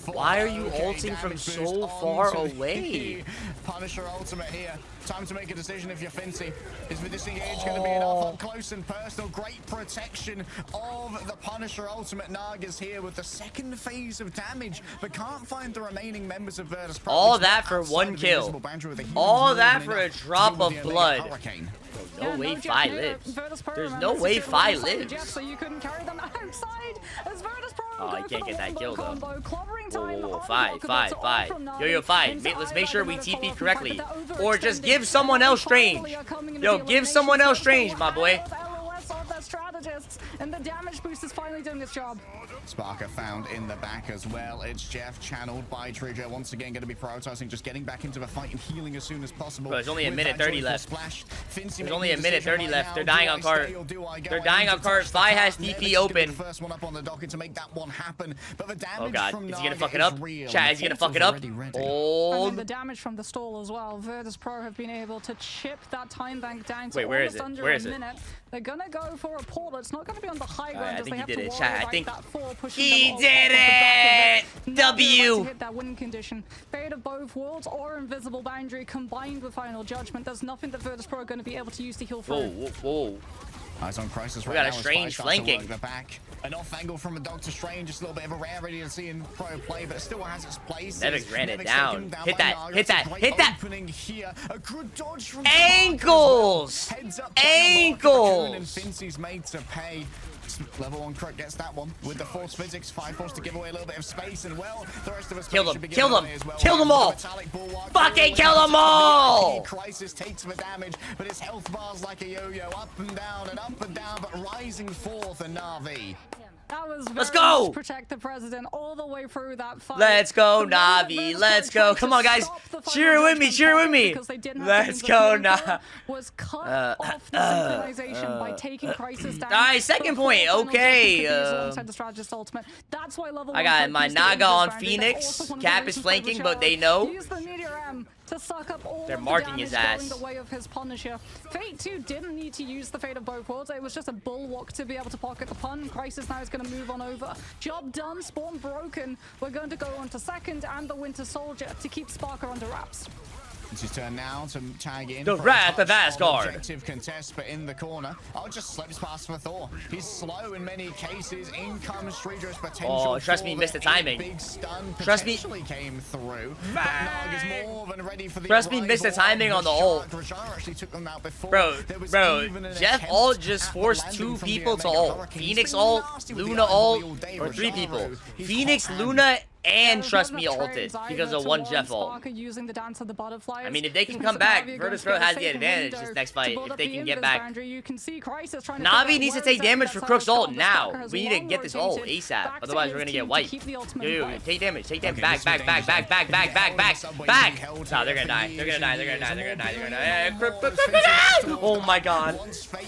Why are you ulting from so far away? Punisher ultimate here. Time to make a decision if you're Fincy. Is the disengage going to be enough? Up close and personal. Great protection of the Punisher ultimate. Nagas here with the second phase of damage, but can't find the remaining members of Virtus Pro. All that for one kill. All that for a drop of blood. No way Phi lives. There's no way Phi lives. So you couldn't carry them outside as Virtus Pro. Oh, I can't get that kill though. Whoa, Phi. Yo, Phi. Let's make sure we TP correctly. Or just give someone else Strange. Yo, give someone else Strange, my boy. Strategists, and the damage boost is finally doing its job. Sparker found in the back as well. It's Jeff channeled by Dridro. Once again, going to be prioritizing just getting back into the fight and healing as soon as possible. Bro, there's only a minute 30 left. There's only a minute 30 left. They're dying on cart. They're dying on cart. Phi has TP open. First one up on the docket to make that one happen. But the damage oh god, from is he gonna fuck it up? Chat, is he gonna fuck it up? Oh. And the damage from the stall as well. Virtus Pro have been able to chip that time bank down to almost under a minute. They're gonna go for a portal. It's not gonna be on the high ground. I think he did it. Chat, I think he did it. W. Hit that win condition. Fate of both worlds or invisible boundary combined with final judgment. There's nothing that Virtus Pro are going to be able to use to heal through. Whoa. Eyes on Crisis right we got now. A Strange flanking. The back. An off angle from a Doctor Strange, just a little bit of a rarity to see in pro play, but it still has its place. Nevix ran it down. Hit that. Opening here. A good dodge from Ankles. Heads up. Ankles. And Fincy's made to pay. Level 1 Crook gets that one with the force physics. 5 force to give away a little bit of space, and well, the rest of us kill them. Kill them all. Fucking kill them all. Crisis takes the damage, but his health bar's like a yo-yo, up and down, but rising forth a NAVI. That was Let's go! Protect the president all the way through that fight. Let's go, NAVI. Let's go. Come on, guys. Cheer with me. Let's go, NAVI. Was cut off the synchronization by taking Crisis down. Alright, second point. Okay. Alongside the strategist ultimate. That's why level I got my Naga on Phoenix. Cap is flanking, but they know. Use the Meteor M to suck up all They're of marking the his damage ass. going the way of his Punisher. Fate 2 didn't need to use the Fate of both worlds. It was just a bulwark to be able to pocket the pun. Crisis now is going to move on over. Job done. Spawn broken. We're going to go on to second and the Winter Soldier to keep Sparker under wraps. It's his turn now to tag in. The Wrath of Asgard. Objective contest, but in the corner. Oh, just slips past for Thor. He's slow in many cases. In comes Dridro's potential. Oh, Trqstme missed the timing. Big stun Trqstme came through. But Nog is more than ready for the Trqstme missed the timing on the ult. actually took them out before. Bro, Jeff ult just forced 2 people to ult. Phoenix ult, Luna ult, or 3 people. Phoenix, Luna, and Trqstme ulted because of 1 Jeff ult. I mean, if they can come back, Virtus Pro has the advantage this next fight. If they can get back. Navi needs to take damage for Crook's ult now. We need to get this ult ASAP. Otherwise, we're gonna get wiped. Yo, take damage. Take damage. Back. Nah, they're gonna die. They're gonna die. Oh my god.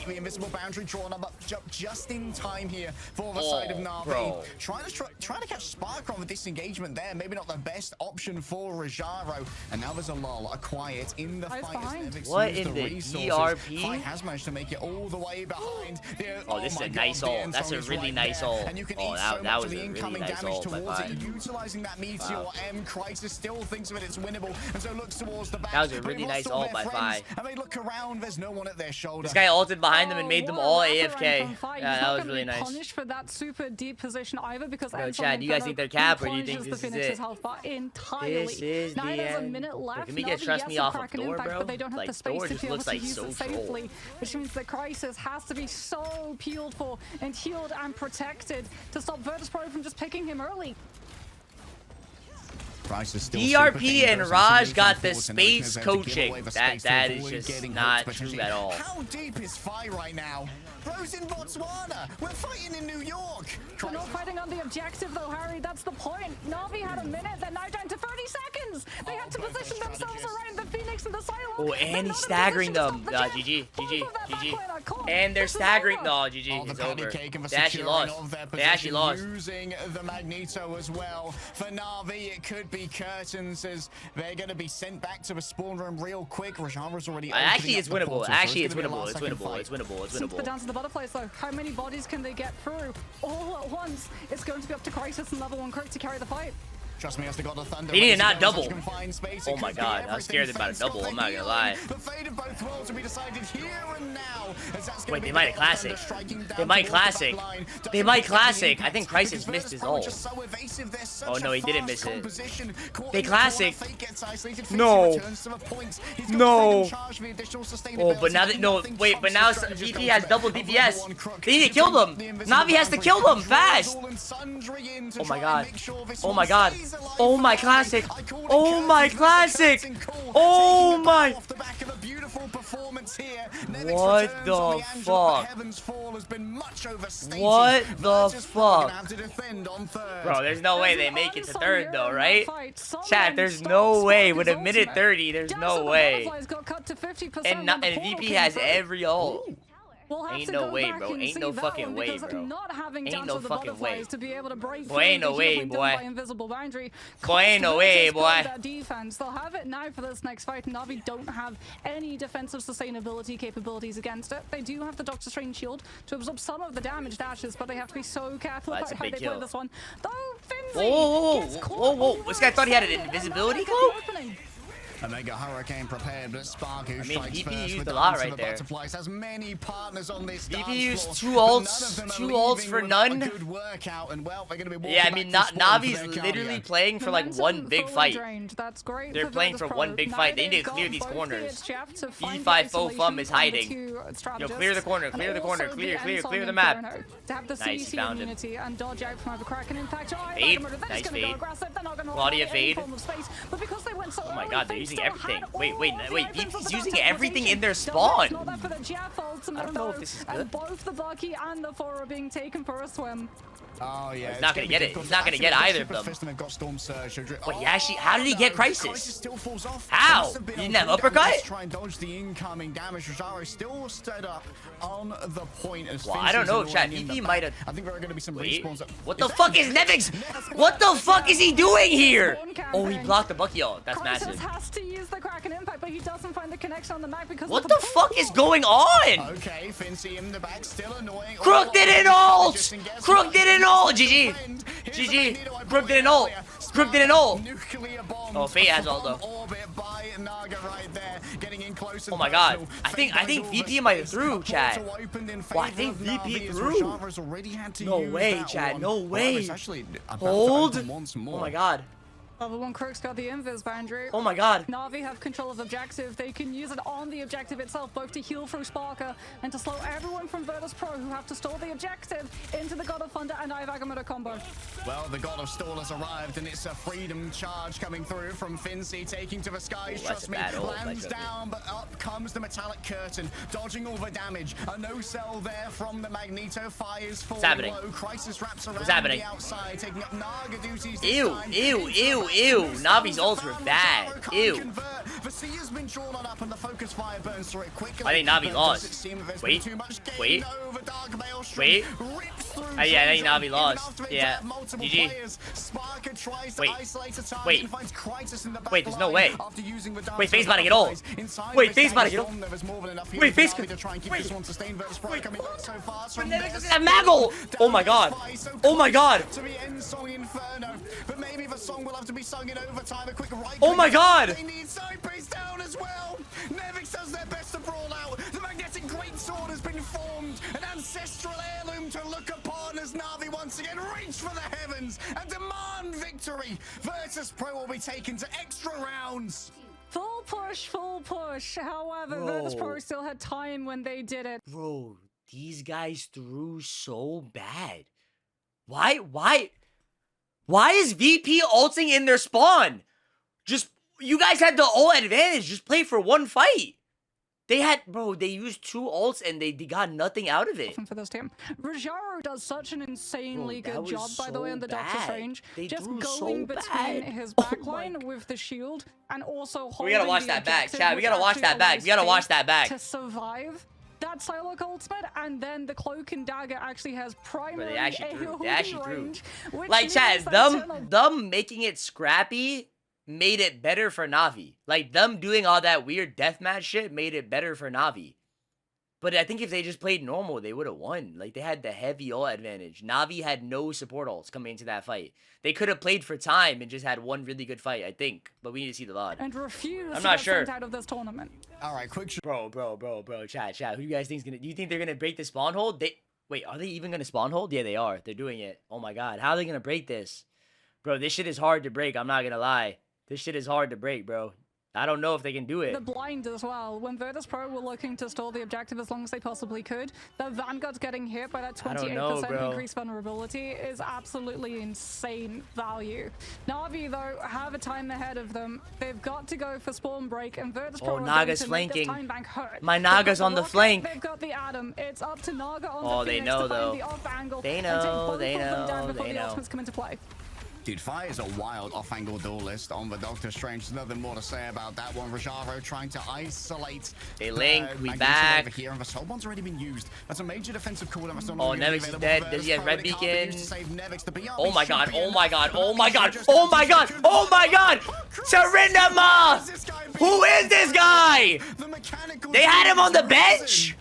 The invisible boundary drawn up just in time here for the side of Navi. Trying to catch Spark with this engagement there. Maybe not the best option for Rajaro. And now there's a lull, a quiet in the fight. What in the DRP? Fight has managed to make it all the way behind. Oh, this is a nice ult. That's a really nice ult. Oh, that was a really nice ult by Five. Utilizing that Meteor M, Crisis still thinks of it, it's winnable, and so looks towards the back. That was a really nice ult by Five. And they look around, there's no one at their shoulder. This guy ulted behind them and made them all AFK. Yeah, that was really nice. Punished for that super deep position either because Yo, Chad, you guys think they're cap or do you think this is it? This is the end. Left. Can we get Trqstme off of Thor, bro? But they don't have like, the space Thor to just be able looks to like use so it safely, which means the Crisis has to be so peeled for and healed and protected to stop Virtus Pro from just picking him early. DRP and Raj got the space coaching. That is just not true at all. How deep is Fi right now? Bro's in Botswana. We're fighting in New York. We're not fighting on the objective though, Harry. That's the point. Navi had a minute. They're now down to 30 seconds. They had to position themselves around the Phoenix and the Silo. Oh, and he's staggering them. GG. And they're staggering. No, GG. It's over. They actually lost. They actually lost. Using the Magneto as well. For Navi, it could be curtains as they're going to be sent back to the spawn room real quick. Rajara's already. Actually, it's winnable. Actually, it's winnable. It's winnable. It's winnable. It's winnable. Down to the butterflies though. How many bodies can they get through all at once? It's going to be up to Crisis and level 1 Crook to carry the fight. Trust me, as the God of Thunder. They need to not double. Oh my god, I was scared about a double, I'm not gonna lie. The fate of both worlds will be decided here and now. Wait, they might have classic. They might classic. They might classic. I think Crisis missed his ult. Oh no, he didn't miss it. They classic. No. No. Oh, but now that no, wait, but now VP has double DPS. They need to kill them. Navi has to kill them fast. Oh my god. Oh my god. Oh my classic. Oh my classic. Oh my. What the fuck? What the fuck? Bro, there's no way they make it to third though, right? Chat, there's no way. With a minute 30, there's no way. And VP has every ult. Ain't no way, bro. Ain't no fucking way, bro. Ain't no fucking way. Boy, ain't no way, boy. Boy, ain't no way, boy. They'll have it now for this next fight. Navi don't have any defensive sustainability capabilities against it. They do have the Doctor Strange shield to absorb some of the damage dashes, but they have to be so careful about how they play this one. Though, Whoa. This guy thought he had an invisibility cloak? A mega hurricane prepared, but Spark who strikes VP first used with a lot Dance of right the there. Butterflies has many partners on this VP used dance 2 floor, ults for none. Good workout, and well, they're gonna be Yeah, I mean, Navi's literally playing for like one big fight. They're playing for one big fight. They need to clear these corners. E5 faux fum is hiding. Yo, clear the corner, clear the corner, clear the map. Nice, he found him. Fade. Nice fade. Claudia fade. Oh my god, they're using everything. Wait, VP's using everything in their spawn. I don't know if this is good. Both the Bucky and the Thor are being taken for a swim. Oh yeah, he's not gonna get it. He's not gonna get either of them. Wait, he actually, how did he get Crisis? How? He didn't have uppercut? Try and dodge the incoming damage. Rajaro still stood up on the point. Well, I don't know, Chad. VP might have. I think there are gonna be some respawns. What the fuck is Nevix? What the fuck is he doing here? Oh, he blocked the Bucky ult. That's massive. Has to use the Kraken impact, but he doesn't find the connection on the map because what the fuck is going on? Okay, Fincy in the back, still annoying. Crook didn't ult. Crook didn't ult. GG. GG. Crook didn't ult. Crook didn't ult. Oh, Fate has ult though. Naga right there, getting in close. Oh my god. I think VP might have threw, chat. Well, I think VP threw. No way, chat. No way. Hold. Oh my god. Level 1 Crook's got the invis boundary. Oh my god. NAVI have control of objective. They can use it on the objective itself, both to heal through Sparker and to slow everyone from Virtus Pro who have to stall the objective into the God of Thunder and Ivagamoto combo. Well, the God of Stall has arrived, and it's a freedom charge coming through from Finzi, taking to the skies. Trqstme lands down, but up comes the metallic curtain, dodging all the damage. A no-sell there from the Magneto. Fires full low. Crisis wraps around the outside, taking up Naga duties. Ew. Navi's ults were bad. Ew. I think Navi lost. Wait. Yeah, I think Navi lost. Yeah. GG. Wait, there's no way. Wait, FaZe about to get ult. Wait, FaZe about to get ult. Wait, FaZe could... Wait. That Maggle! Oh my god. Oh my god. Oh my god! They need Sypeh down as well. Nevix does their best to brawl out. The magnetic greatsword has been formed, an ancestral heirloom to look upon as Navi once again reach for the heavens and demand victory. Virtus Pro will be taken to extra rounds. Full push, full push. However, Virtus Pro still had time when they did it. Bro, these guys threw so bad. Why is VP ulting in their spawn? Just, you guys had the ult advantage. Just play for one fight. They had, bro, they used 2 ults and they got nothing out of it. For this team, Rajaro does such an insanely good job, by the way, on the Doctor Strange. Just going between his backline with the shield and also holding. We gotta watch that back, chat. We gotta watch that back. We gotta watch that back. To survive that Psylocke ultimate, and then the Cloak and Dagger actually has primary AoE range. Like, chat, them making it scrappy made it better for NAVI. Like, them doing all that weird deathmatch shit made it better for NAVI. But I think if they just played normal, they would have won. Like, they had the heavy ult advantage. NAVI had no support ults coming into that fight. They could have played for time and just had one really good fight, I think. But we need to see the VOD. And refused I'm not to sure. get sent out of this tournament. All right, quick. Bro, chat. Who do you guys think's gonna? Do you think they're gonna break the spawn hold? Wait, are they even gonna spawn hold? Yeah, they are. They're doing it. Oh my god, how are they gonna break this? Bro, this shit is hard to break. I'm not gonna lie. This shit is hard to break, bro. I don't know if they can do it. The blind as well. When Virtus Pro were looking to stall the objective as long as they possibly could, the Vanguard's getting hit by that 28% increased vulnerability is absolutely insane value. NAVI, though, have a time ahead of them. They've got to go for spawn break, and Virtus Pro Naga's flanking. time bank hurt. My Naga's on the flank. They've got the Atom. It's up to Naga on the they know, though. The off angle They know, they know. Come into play. Dude, Fire is a wild off-angle duelist on the Doctor Strange. There's nothing more to say about that one. Rajaro trying to isolate. They link, we back. Over here, and the Soul Bond's already been used. That's a major defensive cooldown. Oh, Nevix is dead. Does he have Red Beacon? Oh my god, oh my god, oh my god, oh my god, oh my god! Serendama! Who is this guy? They had him on the bench?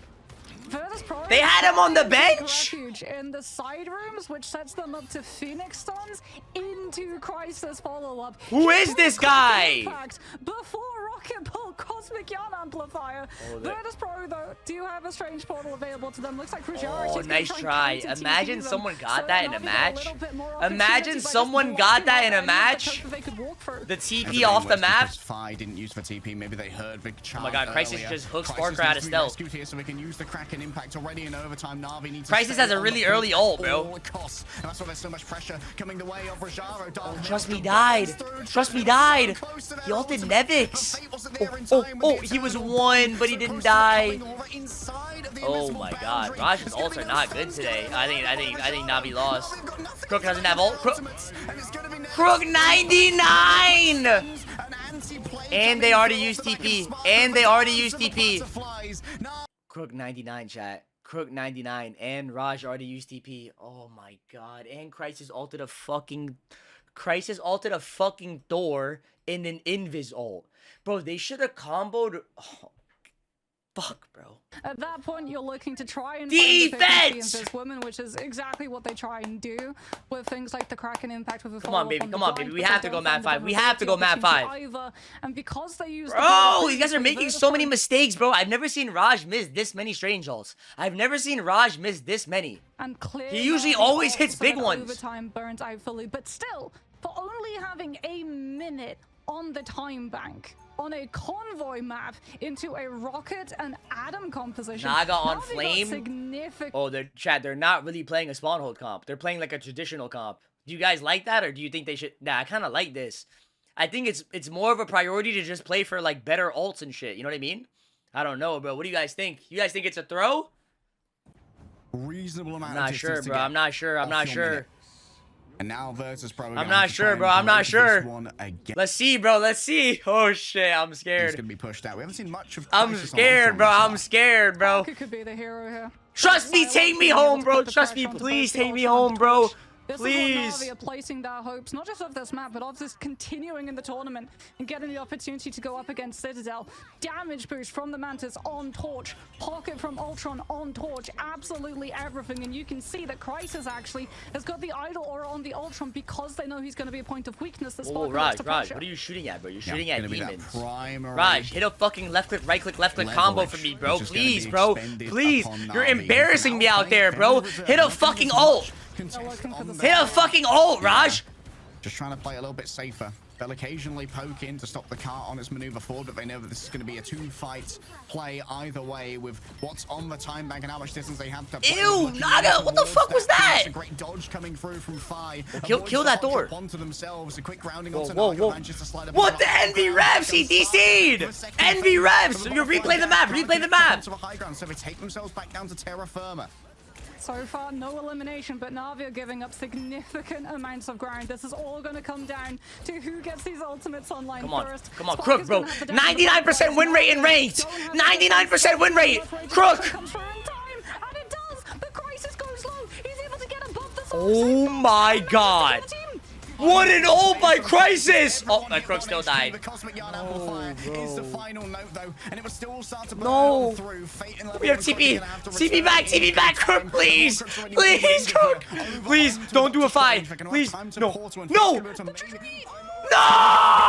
They had him on the bench? In the side rooms, which sets them up to Phoenix stuns into Crisis follow-up. Who is this guy? Before Rocket Ball Cosmic Yarn Amplifier. Virtus Pro, though, do have a Strange Portal available to them. Looks like Oh, nice try. Imagine someone got that in a match. Imagine someone got that in a match. The TP off the map. Fi didn't use for TP. Maybe they heard Big Oh my god, Crisis just hooks Sparker out of stealth. So we can use the Kraken impact already in overtime. NAVI needs Crisis has a really early ult, bro. And that's why there's so much pressure coming the way of Rajaro. Trqstme died. Trqstme died. He ulted Nevix. Oh, he was 1, but he didn't die. Oh my god, Raj's ults are not good today. I think NAVI lost. Crook doesn't have ult. Crook 99! And they already used TP. Crook 99, chat. Crook 99 and Raj already used TP. Oh my god. And Crisis ulted a fucking Thor in an Invis ult. Bro, they should have comboed. Oh, fuck, bro. At that point, you're looking to try and defense find this woman, which is exactly what they try and do with things like the Kraken impact with a Come on, baby. Come on, baby. We have to go map 5. We have to go map 5. And because they use bro, you guys are making so many mistakes, bro. I've never seen Raj miss this many strange ults. I've never seen Raj miss this many. And he usually always hits big ones. Overtime burns out fully, but still, for only having a minute on the time bank on a convoy map into a rocket and atom composition. Naga on flame. Oh, they're not really playing a spawn hold comp. They're playing like a traditional comp. Do you guys like that, or do you think they should? Nah, I kind of like this. I think it's more of a priority to just play for like better ults and shit. You know what I mean? I don't know, bro. What do you guys think? You guys think it's a throw? Reasonable amount. I'm not sure, bro. I'm not sure. I'm not sure. And now Virtus probably. I'm not sure, bro. I'm not sure. Let's see, bro. Let's see. Oh shit, I'm scared. He's gonna be pushed out. We haven't seen much of. I'm scared, bro. I'm scared, bro. Could be the hero here. Trust me, take me home, bro. Trust me, please take me home, bro. Please. This is what NAVI are placing their hopes, not just of this map, but of this continuing in the tournament and getting the opportunity to go up against Citadel. Damage boost from the Mantis on Torch, pocket from Ultron on Torch, absolutely everything. And you can see that Crisis actually has got the idle aura on the Ultron because they know he's going to be a point of weakness. Oh, Raj, what are you shooting at, bro? You're shooting at demons. Raj, hit a fucking left click, right click combo for me, bro. Please, bro. Please. You're embarrassing me out there, bro. Hit a fucking ult. Hit a fucking ult, Raj! Just trying to play a little bit safer. They'll occasionally poke in to stop the cart on its maneuver forward, but they know that this is going to be a two-fight play either way with what's on the time bank and how much distance they have to play. Ew, Naga, what the fuck was that? It's a great dodge coming through from Fi. Kill that door. Onto themselves, a quick grounding onto Naga. What the NV refs? He DC'd! NV refs! You replay the map, replay the map! So they take themselves back down to terra firma. So far, no elimination, but NAVI are giving up significant amounts of ground. This is all going to come down to who gets these ultimates online first. Come on, Crook, bro. 99% win rate in ranked. 99% win rate. Crook. And it does. The Crisis goes low. He's able to get above the Oh my god. What an ult by Crisis! Oh, my Crook still died. The cosmic yarn amplifier is the final note, though, and it will still start to no. Through. We have TP. TP back, Crook, please! Please, Crook! Please, don't do a fight. Please, no. No! No!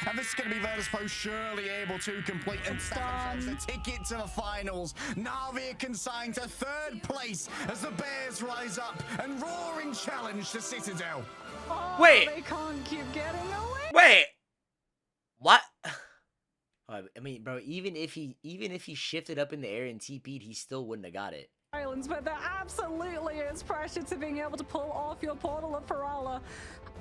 And this is going to be Virtus Pro surely able to complete and stand the ticket to the finals. NAVI consigned to 3rd place as the Bears rise up and roaring challenge to Citadel. Oh, wait. They can't keep getting away. Wait. What? I mean, bro, even if he shifted up in the air and TP'd, he still wouldn't have got it. But there absolutely is pressure to being able to pull off your portal of Parala.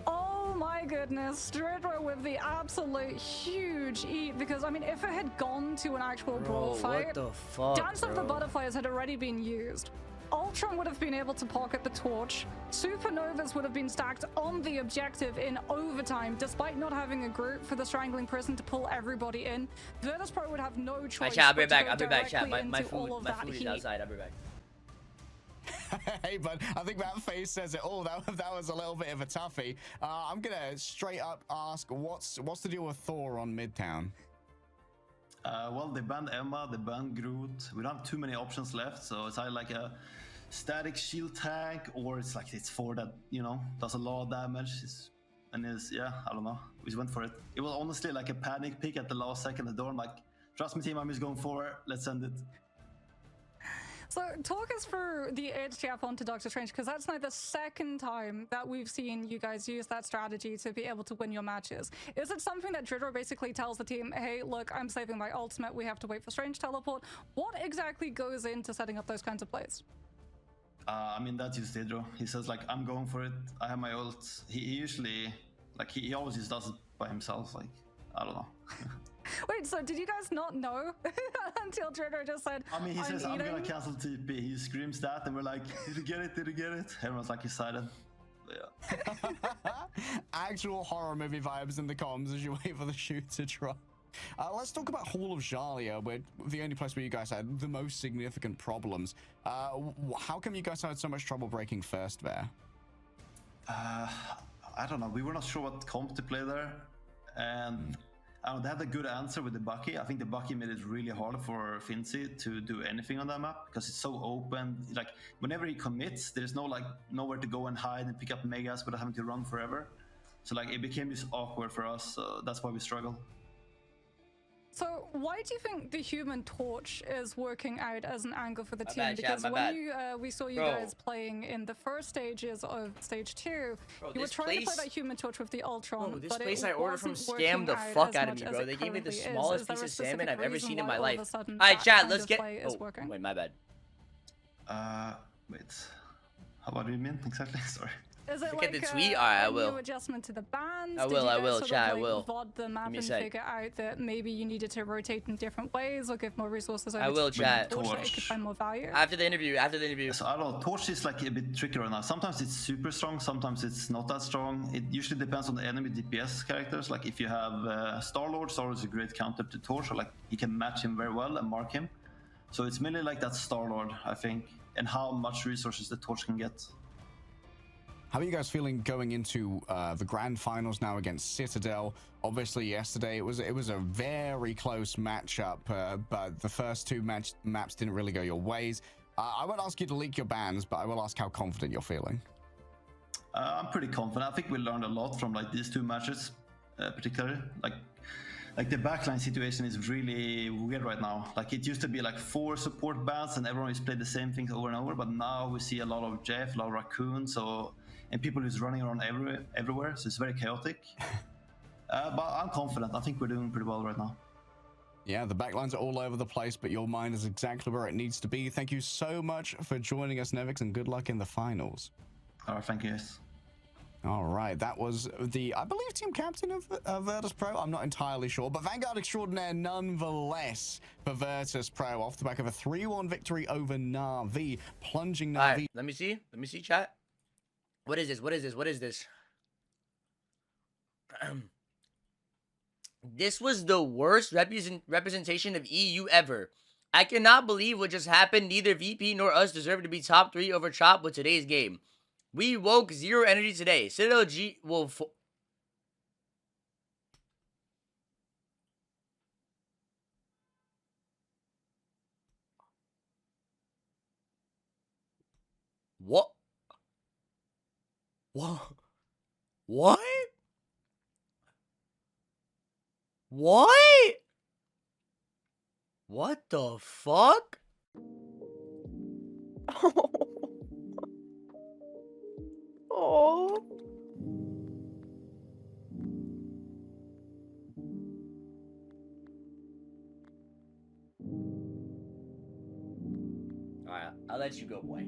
Oh my goodness, Dridro with the absolute huge eat, because I mean, if it had gone to an actual brawl fight, what the fuck, Dance of the Butterflies had already been used. Ultron would have been able to pocket the torch. Supernovas would have been stacked on the objective in overtime, despite not having a group for the Strangling Prison to pull everybody in. Virtus Pro would have no choice. I'll be back, chat. My food is outside. I'll be back. Hey, bud, I think that face says it all. That was a little bit of a toughie. I'm gonna straight up ask, what's the deal with Thor on Midtown? Well, they banned Emma, they banned Groot. We don't have too many options left, so it's either like a static shield tank, or it's like it's 4 that, you know, does a lot of damage. Yeah, I don't know. We just went for it. It was honestly like a panic pick at the last second. The door, I'm like, trust me, team, I'm just going for it. Let's send it. So talk us through the HTF onto Doctor Strange, because that's now the 2nd time that we've seen you guys use that strategy to be able to win your matches. Is it something that Dridro basically tells the team, hey, look, I'm saving my ultimate, we have to wait for Strange teleport? What exactly goes into setting up those kinds of plays? I mean, that's just Dridro. He says, like, I'm going for it, I have my ult. He usually, like, he always just does it by himself, like, I don't know. Wait, so did you guys not know until Dridro just said, I mean, he says, I'm gonna cancel TP. He screams that, and we're like, did you get it? Did you get it? Everyone's like excited. Yeah. Actual horror movie vibes in the comms as you wait for the shoot to drop. Let's talk about Hall of Jalia, where the only place where you guys had the most significant problems. How come you guys had so much trouble breaking first there? I don't know. We were not sure what comp to play there, and they had a good answer with the Bucky. I think the Bucky made it really hard for Finzi to do anything on that map because it's so open. Like whenever he commits, there's no like nowhere to go and hide and pick up megas without having to run forever. So like it became just awkward for us. So that's why we struggle. So why do you think the Human Torch is working out as an angle for the team? Bad, because chat, when we saw you Bro. guys playing in the first stages of stage 2, Bro, you were this trying to play place- that Human Torch with the Ultron, Bro, this but place it I ordered from wasn't scammed the working fuck out out of as me, much bro. as They it gave me the currently is. smallest Is there piece a of salmon specific I've ever reason seen in why my all life. of a sudden Alright, that chat, kind let's of get. play is Oh, working? wait, my bad. Wait. What do you mean exactly? Sorry. Is it Look like at the tweet? Alright, I a will. new adjustment to the bands? I Did will, you I guys will, sort of, chat, I like, will. VOD the map me a and sec. figure out that maybe you needed to rotate in different ways or give more resources over I will, to chat. the Torch so it could find more value? After the interview. So I don't know, Torch is like a bit tricky right now. Sometimes it's super strong, sometimes it's not that strong. It usually depends on the enemy DPS characters. Like if you have Star-Lord is a great counter to Torch, or like you can match him very well and mark him. So it's mainly like that Star-Lord, I think, and how much resources the Torch can get. How are you guys feeling going into the grand finals now against Citadel? Obviously, yesterday it was a very close matchup, but the first two maps didn't really go your ways. I won't ask you to leak your bans, but I will ask how confident you're feeling. I'm pretty confident. I think we learned a lot from like these two matches, particularly. Like the backline situation is really weird right now. Like it used to be like 4 support bans and everyone just played the same things over and over. But now we see a lot of Jeff, a lot of Raccoon, and people who's running around everywhere. So it's very chaotic. But I'm confident. I think we're doing pretty well right now. Yeah, the backlines are all over the place, but your mind is exactly where it needs to be. Thank you so much for joining us, Nevix, and good luck in the finals. All right, thank you, guys. All right, that was the, I believe, team captain of Virtus Pro. I'm not entirely sure, but Vanguard Extraordinaire nonetheless for Virtus Pro off the back of a 3-1 victory over NAVI, plunging NAVI. Alright, let me see, chat. What is this? This was the worst representation of EU ever. I cannot believe what just happened. Neither VP nor us deserve to be top 3 over Chop with today's game. We woke 0 energy today. Citadel G will... What? What? What? What? What the fuck? Oh. Alright, I'll let you go, boy.